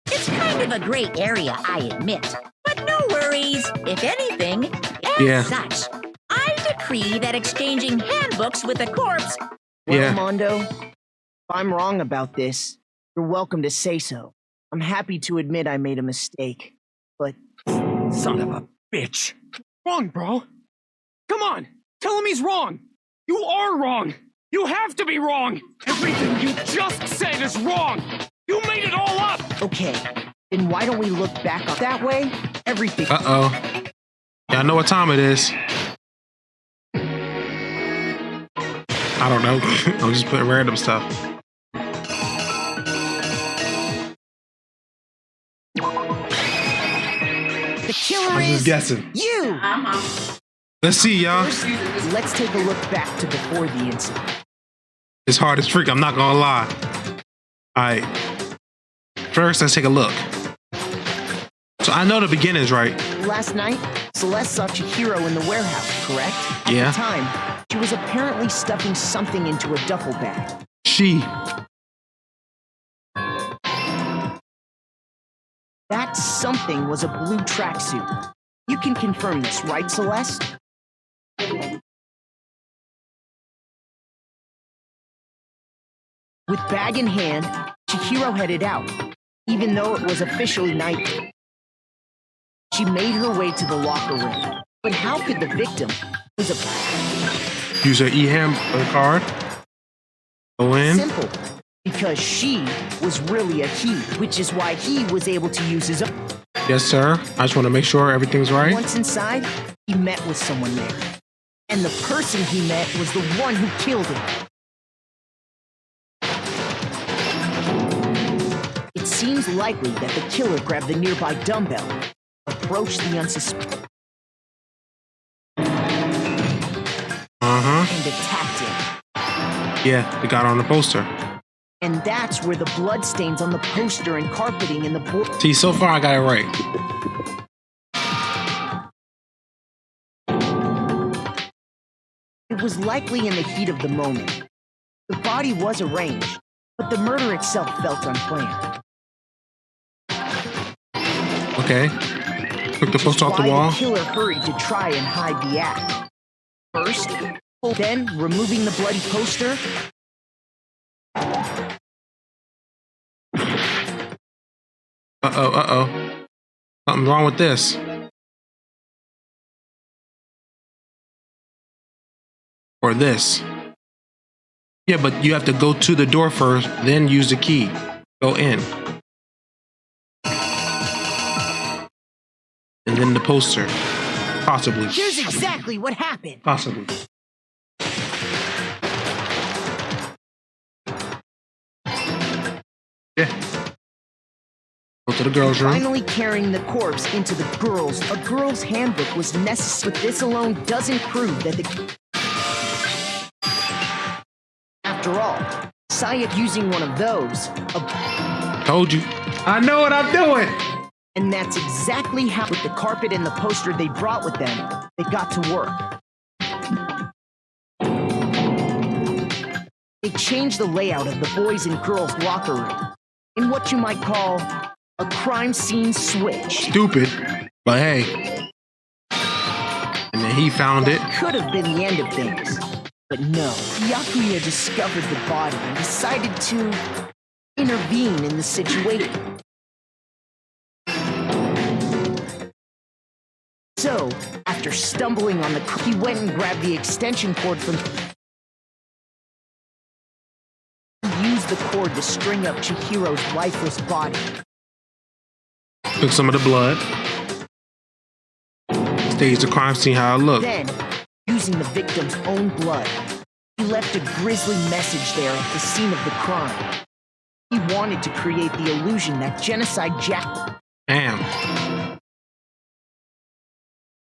S3: It's kind of a gray area, I admit. But no worries. If anything, as such, I decree that exchanging handbooks with a corpse...
S1: Well, Mondo, if I'm wrong about this, you're welcome to say so. I'm happy to admit I made a mistake, but...
S8: Son of a bitch. Wrong, bro. Come on, tell him he's wrong. You are wrong. You have to be wrong. Everything you just said is wrong. You made it all up.
S1: Okay, then why don't we look back up that way? Everything...
S2: Uh-oh. Y'all know what time it is. I don't know. I'm just putting random stuff.
S1: The killer
S2: I'm
S1: is...
S2: just guessing.
S1: You!
S2: Let's see, y'all.
S1: First, let's take a look back to before the incident.
S2: It's hard as freak, I'm not gonna lie. Alright. First, let's take a look. So I know the beginning's right.
S1: Last night, Celeste saw Chihiro in the warehouse, correct? At the time, she was apparently stuffing something into a duffel bag. That something was a blue tracksuit. You can confirm this, right, Celeste? With bag in hand, Chihiro headed out, even though it was officially night. She made her way to the locker room. But how could the victim
S2: use her e-ham card? Go in.
S1: Simple. Because she was really a he, which is why he was able to use his own.
S2: Yes, sir. I just want to make sure everything's right.
S1: Once inside, he met with someone there. And the person he met was the one who killed him. It seems likely that the killer grabbed the nearby dumbbell, approached the unsuspecting, and attacked him.
S2: Yeah, they got on the poster.
S1: And that's where the bloodstains on the poster and carpeting in the board.
S2: See, so far I got it right.
S1: It was likely in the heat of the moment. The body was arranged, but the murder itself felt unplanned.
S2: Okay. Took the poster off the wall.
S1: The killer hurried to try and hide the act. First, then removing the bloody poster.
S2: Uh-oh. Something's wrong with this. Or this. Yeah, but you have to go to the door first, then use the key. Go in. And then the poster. Possibly.
S1: Here's exactly what happened.
S2: Possibly. Yeah. Go to the girls' room.
S1: Finally carrying the corpse into a girl's handbook was necessary. But this alone doesn't prove that the... After all, Sayek using one of those...
S2: Told you. I know what I'm doing.
S1: And that's exactly how, with the carpet and the poster they brought with them, they got to work. They changed the layout of the boys' and girls' locker room in what you might call a crime scene switch.
S2: Stupid, but hey. And then he found it.
S1: Could have been the end of things, but no. Yakuya discovered the body and decided to intervene in the situation. So, after stumbling on the he went and grabbed the extension cord from used the cord to string up Chihiro's lifeless body.
S2: Took some of the blood. Staged the crime scene how it looked.
S1: Then, using the victim's own blood, he left a grisly message there at the scene of the crime. He wanted to create the illusion that genocide Jack...
S2: Damn.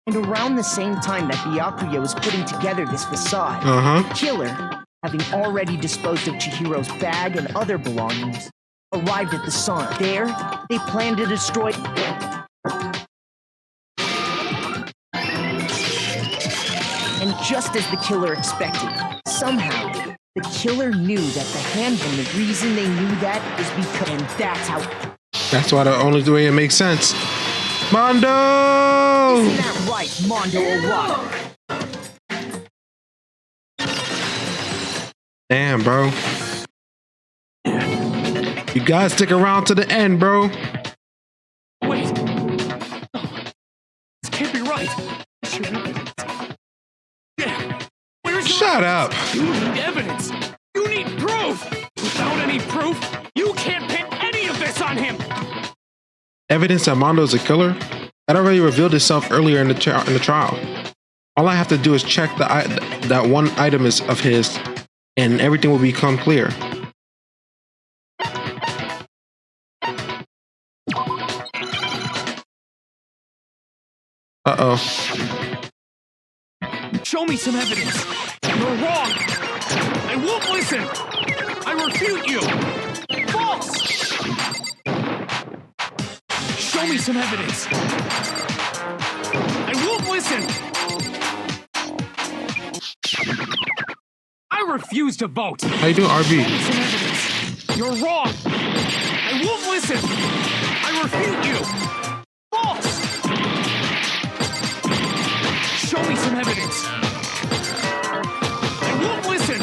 S1: And around the same time that Byakuya was putting together this facade, the killer, having already disposed of Chihiro's bag and other belongings, arrived at the sauna. There, they planned to destroy... And just as the killer expected, somehow, the killer knew that the handgun, the reason they knew that is because... And that's how...
S2: That's why the only way it makes sense. Mondo!
S1: Isn't that right, Mondo Owada?
S2: Damn, bro. You gotta stick around to the end, bro.
S8: Wait. No. This can't be right. Where's
S2: Shut up.
S8: You need evidence. You need proof. Without any proof, you can't pin any of this on him.
S2: Evidence that Mondo's a killer? That already revealed itself earlier in the trial. All I have to do is check that one item is of his, and everything will become clear. Uh-oh.
S8: Show me some evidence. You're wrong. I won't listen. I refute you. False. Show me some evidence. I won't listen. I refuse to vote.
S2: How you doing, RB?
S8: Show me some evidence. You're wrong. I won't listen. I refute you. False. Show me some evidence. I won't listen.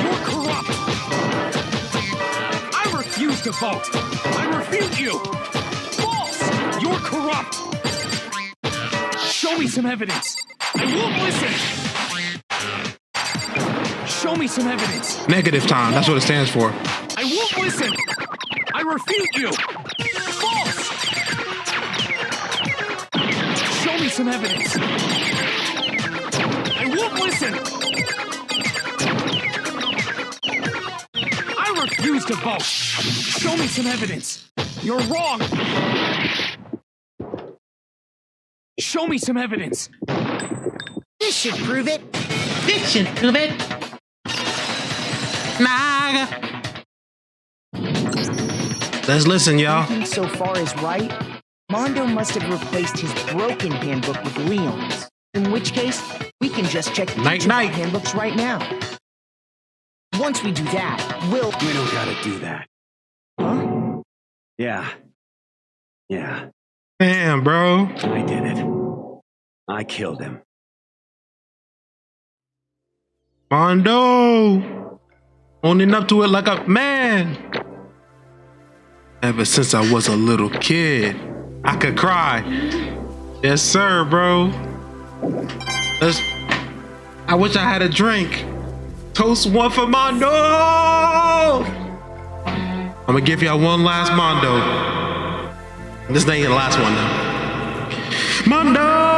S8: You're corrupt. I refuse to vote. I refute you. False. You're corrupt. Show me some evidence. I won't listen. Show me some evidence.
S2: Negative time. That's what it stands for.
S8: I won't listen. I refute you. False. Show me some evidence. I won't listen. I refuse to vote. Show me some evidence. You're wrong. Show me some evidence.
S1: This should prove it.
S5: This should prove it. Naga.
S2: Let's listen, y'all.
S1: Everything so far is right. Mondo must have replaced his broken handbook with Leon's. In which case, we can just check each of our handbooks right now. Once we do that,
S12: We don't gotta do that.
S1: Huh?
S12: Yeah. Yeah.
S2: Damn, bro.
S12: I did it. I killed him.
S2: Mondo! Owning up to it like a man. Ever since I was a little kid, I could cry. Yes, sir, bro. I wish I had a drink. Toast one for Mondo! I'm gonna give y'all one last Mondo. This ain't the last one, though. Mondo!